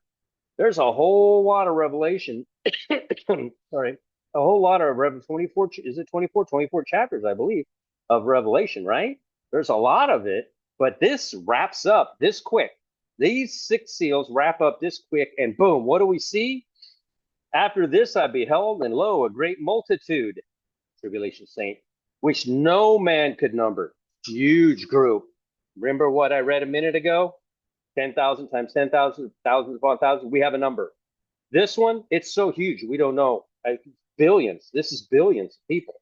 There's a whole lot of Revelation. Sorry, a whole lot of 24. Is it 24? 24 chapters, I believe, of Revelation, right? There's a lot of it, but this wraps up this quick. These 6 seals wrap up this quick, and boom, what do we see? After this I beheld, and lo, a great multitude, tribulation saint, which no man could number. Huge group. Remember what I read a minute ago? 10,000 times 10,000, thousands upon thousands. We have a number. This one, it's so huge, we don't know. Billions. This is billions of people.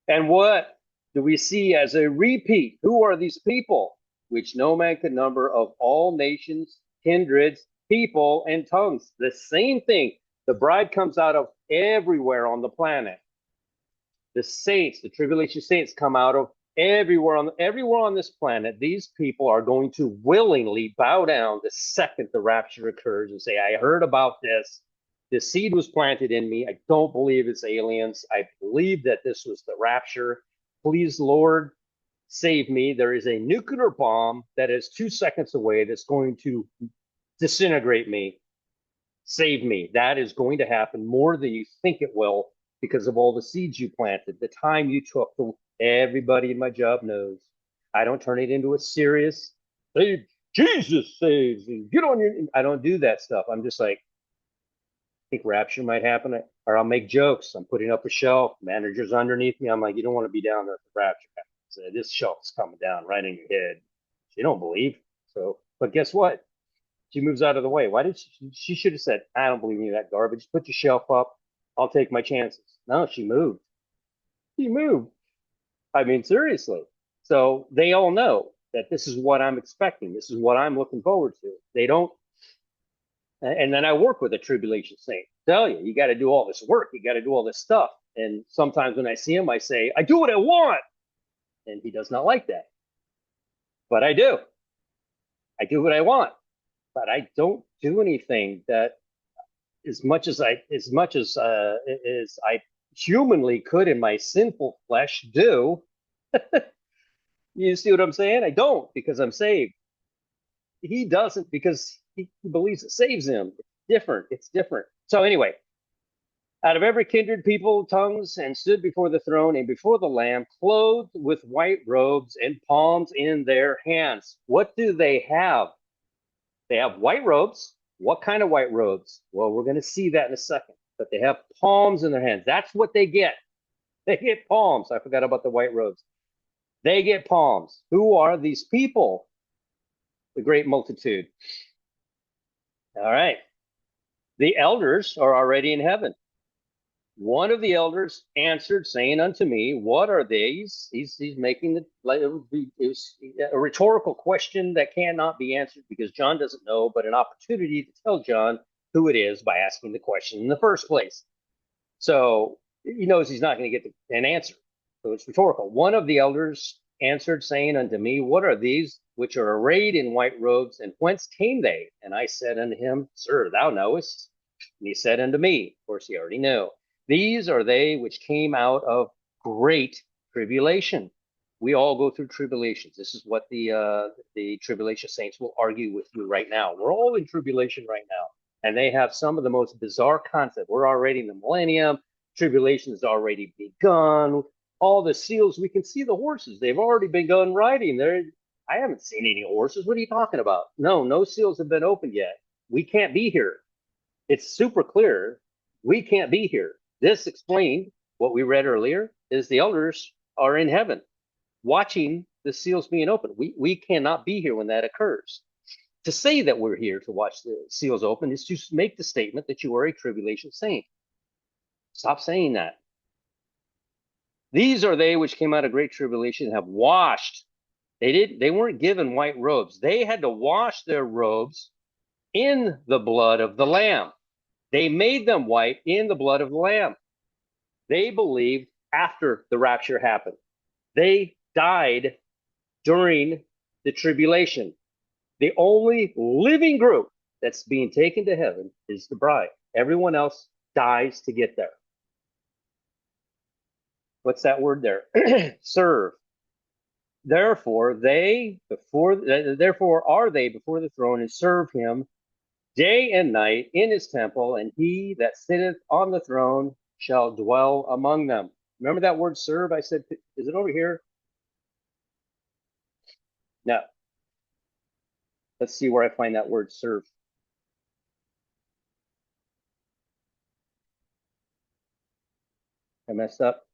And what do we see as a repeat? Who are these people? Which no man could number, of all nations, kindreds, people, and tongues. The same thing. The bride comes out of everywhere on the planet. The saints, the tribulation saints, come out of everywhere on this planet. These people are going to willingly bow down the second the rapture occurs and say, I heard about this. The seed was planted in me. I don't believe it's aliens. I believe that this was the rapture. Please, Lord, save me. There is a nuclear bomb that is 2 seconds away that's going to disintegrate me. Save me. That is going to happen more than you think it will because of all the seeds you planted, the time you took. Everybody in my job knows. I don't turn it into a serious, hey, Jesus saves you. Get on your. I don't do that stuff. I'm just like, I think rapture might happen, or I'll make jokes. I'm putting up a shelf. Manager's underneath me. I'm like, you don't want to be down there if the rapture happens. So this shelf's coming down right in your head. She don't believe. So, but guess what? She moves out of the way. Why did she should have said, I don't believe any of that garbage. Put your shelf up. I'll take my chances. No, she moved. She moved. I mean, seriously. So they all know that this is what I'm expecting. This is what I'm looking forward to. They don't. And then I work with a tribulation saint. Tell you, you got to do all this work. You got to do all this stuff. And sometimes when I see him, I say, I do what I want. And he does not like that. But I do. I do what I want. But I don't do anything that as much as I humanly could in my sinful flesh do. You see what I'm saying? I don't, because I'm saved. He doesn't, because he believes it saves him. It's different. It's different. So anyway, out of every kindred, people, tongues, and stood before the throne and before the Lamb, clothed with white robes and palms in their hands. What do they have? They have white robes. What kind of white robes? Well, we're going to see that in a second. But they have palms in their hands. That's what they get. They get palms. I forgot about the white robes. They get palms. Who are these people? The great multitude. All right. The elders are already in heaven. One of the elders answered, saying unto me, what are these? He's making a rhetorical question that cannot be answered because John doesn't know, but an opportunity to tell John who it is by asking the question in the first place. So he knows he's not going to get an answer. So it's rhetorical. One of the elders answered, saying unto me, what are these which are arrayed in white robes, and whence came they? And I said unto him, Sir, thou knowest. And he said unto me, of course he already knew, these are they which came out of great tribulation. We all go through tribulations. This is what the tribulation saints will argue with you right now. We're all in tribulation right now, and they have some of the most bizarre concepts. We're already in the millennium. Tribulation has already begun. All the seals, we can see the horses. They've already begun riding. I haven't seen any horses. What are you talking about? No seals have been opened yet. We can't be here. It's super clear. We can't be here. This explained what we read earlier is the elders are in heaven watching the seals being opened. We cannot be here when that occurs. To say that we're here to watch the seals open is to make the statement that you are a tribulation saint. Stop saying that. These are they which came out of great tribulation and have washed. They weren't given white robes. They had to wash their robes in the blood of the Lamb. They made them white in the blood of the Lamb. They believed after the rapture happened. They died during the tribulation. The only living group that's being taken to heaven is the bride. Everyone else dies to get there. What's that word there? Serve. Therefore are they before the throne and serve him day and night in his temple, and he that sitteth on the throne shall dwell among them. Remember that word serve? I said, is it over here? No. Let's see where I find that word serve. I messed up.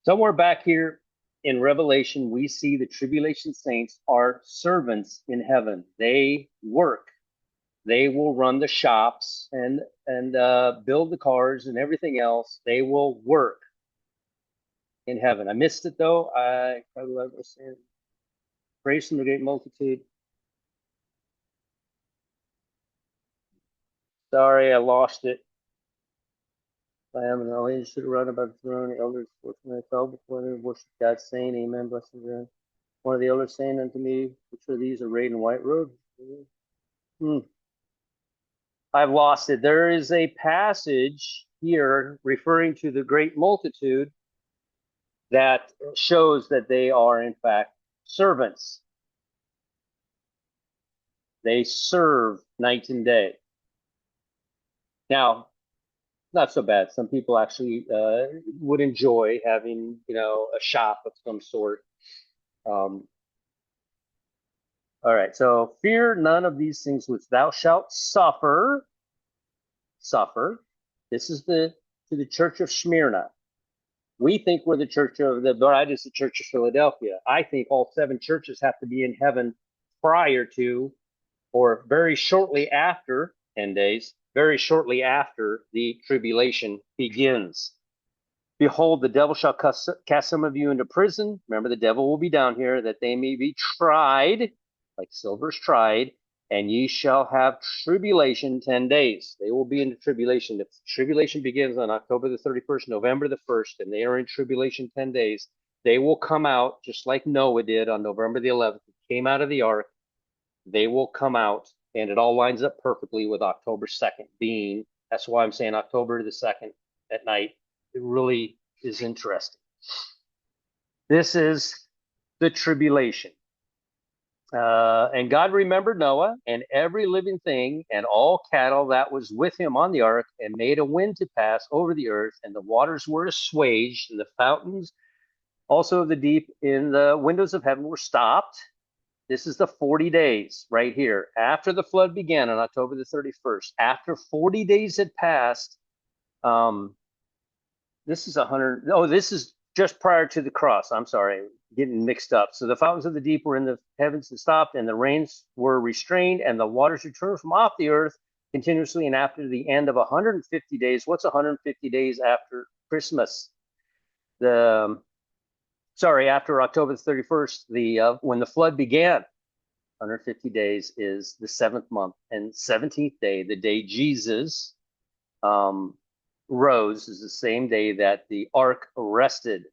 Somewhere back here in Revelation, we see the tribulation saints are servants in heaven. They work. They will run the shops and build the cars and everything else. They will work in heaven. I missed it though. I probably was saying, praise from the great multitude. Sorry, I lost it. I am an alien should run about the throne. The elders fortunately fell before them, worship God, saying, Amen, blessed be God. One of the elders saying unto me, which are these arrayed in white robes? I've lost it. There is a passage here referring to the great multitude that shows that they are, in fact, servants. They serve night and day. Now, not so bad. Some people actually would enjoy having, a shop of some sort. All right. So fear none of these things which thou shalt suffer. Suffer. This is to the church of Smyrna. We think we're the church of the bride is the church of Philadelphia. I think all 7 churches have to be in heaven prior to or very shortly after 10 days, very shortly after the tribulation begins. Behold, the devil shall cast some of you into prison. Remember, the devil will be down here that they may be tried, like silver's tried, and ye shall have tribulation 10 days. They will be in the tribulation. The tribulation begins on October the 31st, November the 1st, and they are in tribulation 10 days. They will come out just like Noah did on November the 11th. He came out of the ark. They will come out, and it all lines up perfectly with October 2nd being, that's why I'm saying October the 2nd at night. It really is interesting. This is the tribulation. And God remembered Noah and every living thing and all cattle that was with him on the ark, and made a wind to pass over the earth, and the waters were assuaged, and the fountains also of the deep in the windows of heaven were stopped. This is the 40 days right here. After the flood began on October the 31st, after 40 days had passed, this is 100. Oh, this is just prior to the cross. I'm sorry, getting mixed up. So the fountains of the deep were in the heavens and stopped, and the rains were restrained, and the waters returned from off the earth continuously. And after the end of 150 days, what's 150 days after Christmas? The sorry, after October the 31st, the when the flood began. 150 days is the 7th month, and 17th day, the day Jesus rose, is the same day that the ark rested,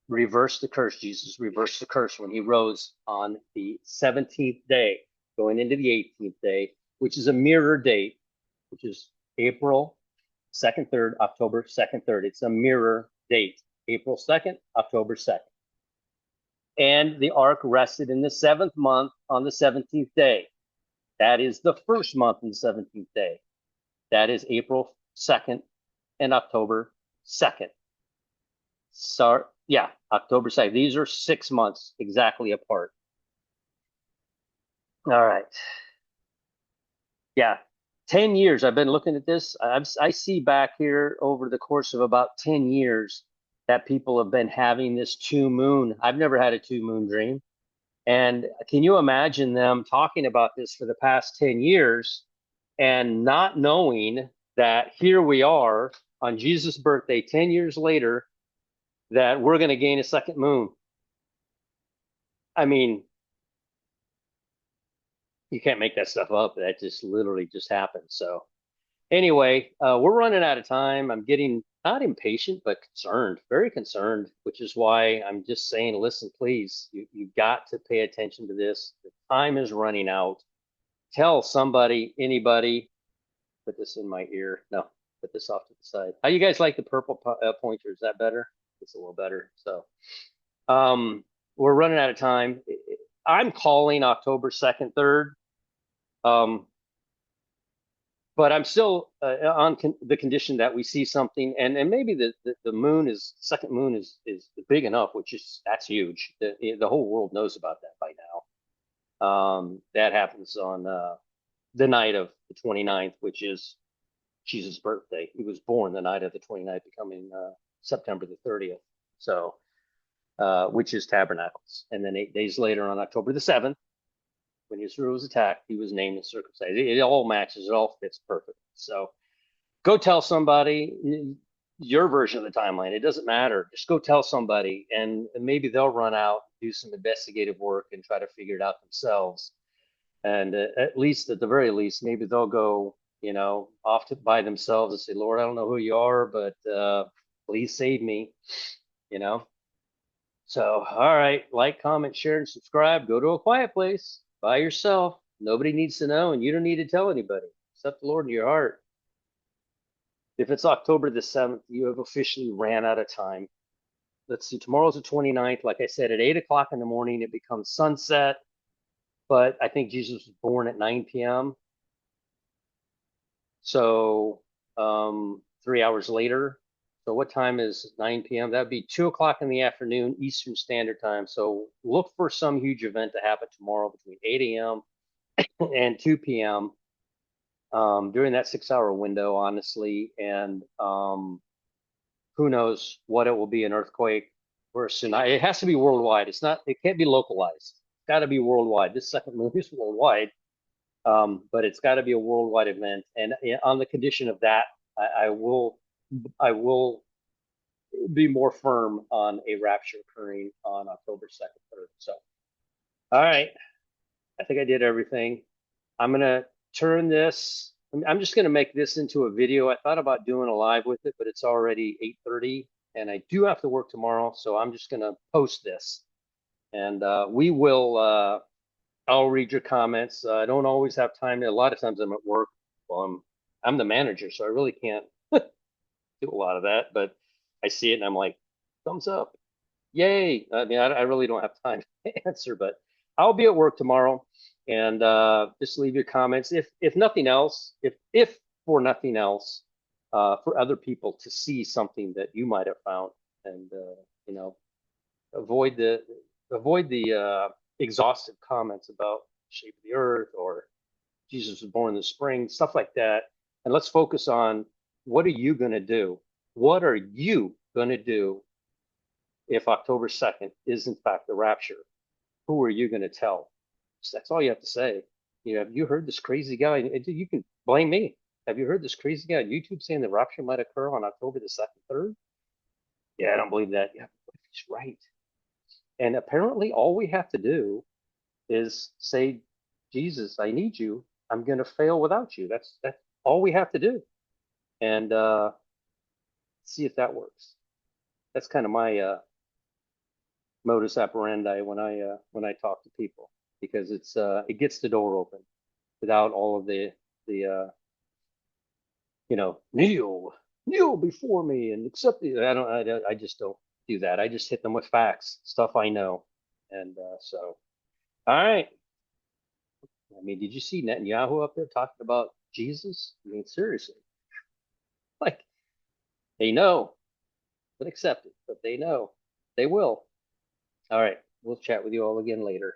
reversed the curse. Jesus reversed the curse when he rose on the 17th day, going into the 18th day, which is a mirror date, which is April 2nd, 3rd, October 2nd, 3rd. It's a mirror date, April 2nd, October 2nd. And the ark rested in the 7th month on the 17th day. That is the first month in the 17th day. That is April 2nd and October 2nd. So, yeah, October 2nd. These are 6 months exactly apart. All right. Yeah, 10 years. I've been looking at this. I see back here over the course of about 10 years that people have been having this two moon. I've never had a two moon dream. And can you imagine them talking about this for the past 10 years and not knowing that here we are on Jesus' birthday, 10 years later, that we're going to gain a second moon? I mean, you can't make that stuff up. That just literally just happened. So anyway, we're running out of time. I'm getting not impatient, but concerned, very concerned, which is why I'm just saying, listen, please, you've got to pay attention to this. The time is running out. Tell somebody, anybody, put this in my ear. No, put this off to the side. How you guys like the purple pointer? Is that better? It's a little better. So, we're running out of time. I'm calling October 2nd, 3rd. But I'm still on the condition that we see something, and maybe the moon is second moon is big enough, which is that's huge. The whole world knows about that by now. That happens on the night of the 29th, which is Jesus' birthday. He was born the night of the 29th, becoming September the 30th. So, which is Tabernacles, and then 8 days later, on October the 7th, when Israel was attacked, he was named and circumcised. It all matches. It all fits perfect. So go tell somebody your version of the timeline. It doesn't matter. Just go tell somebody, and maybe they'll run out, do some investigative work, and try to figure it out themselves. And at least, at the very least, maybe they'll go, off by themselves and say, Lord, I don't know who you are, but please save me, you know. So, all right, like, comment, share, and subscribe. Go to a quiet place by yourself. Nobody needs to know, and you don't need to tell anybody except the Lord in your heart. If it's October the 7th, you have officially ran out of time. Let's see, tomorrow's the 29th. Like I said, at 8 o'clock in the morning, it becomes sunset. But I think Jesus was born at 9 p.m. So 3 hours later. So what time is 9 p.m.? That'd be 2 o'clock in the afternoon, Eastern Standard Time. So look for some huge event to happen tomorrow between 8 a.m. and 2 p.m. During that 6 hour window, honestly. And who knows what it will be, an earthquake or a tsunami. It has to be worldwide. It can't be localized. It's got to be worldwide. This second movie is worldwide. But it's got to be a worldwide event. And on the condition of that, I will be more firm on a rapture occurring on October 2nd, 3rd. So, all right. I think I did everything. I'm going to turn this. I'm just going to make this into a video. I thought about doing a live with it, but it's already 8:30 and I do have to work tomorrow. So I'm just going to post this, and I'll read your comments. I don't always have time. A lot of times I'm at work. Well, I'm the manager, so I really can't do a lot of that, but I see it and I'm like, thumbs up. Yay. I mean, I really don't have time to answer, but I'll be at work tomorrow, and just leave your comments. If nothing else, if for nothing else, for other people to see something that you might have found, and avoid the exhaustive comments about the shape of the earth or Jesus was born in the spring, stuff like that. And let's focus on what are you going to do? What are you going to do if October 2nd is in fact the rapture? Who are you going to tell? So that's all you have to say. Have you heard this crazy guy? You can blame me. Have you heard this crazy guy on YouTube saying the rapture might occur on October the 2nd, 3rd? Yeah, I don't believe that. Yeah, but he's right. And apparently all we have to do is say, Jesus, I need you. I'm going to fail without you. That's all we have to do. And see if that works. That's kind of my modus operandi when I talk to people because it gets the door open without all of the kneel before me and accept the. I just don't do that. I just hit them with facts, stuff I know, and so all right. I mean, did you see Netanyahu up there talking about Jesus? I mean, seriously, like they know, but accept it, but they know they will. All right, we'll chat with you all again later.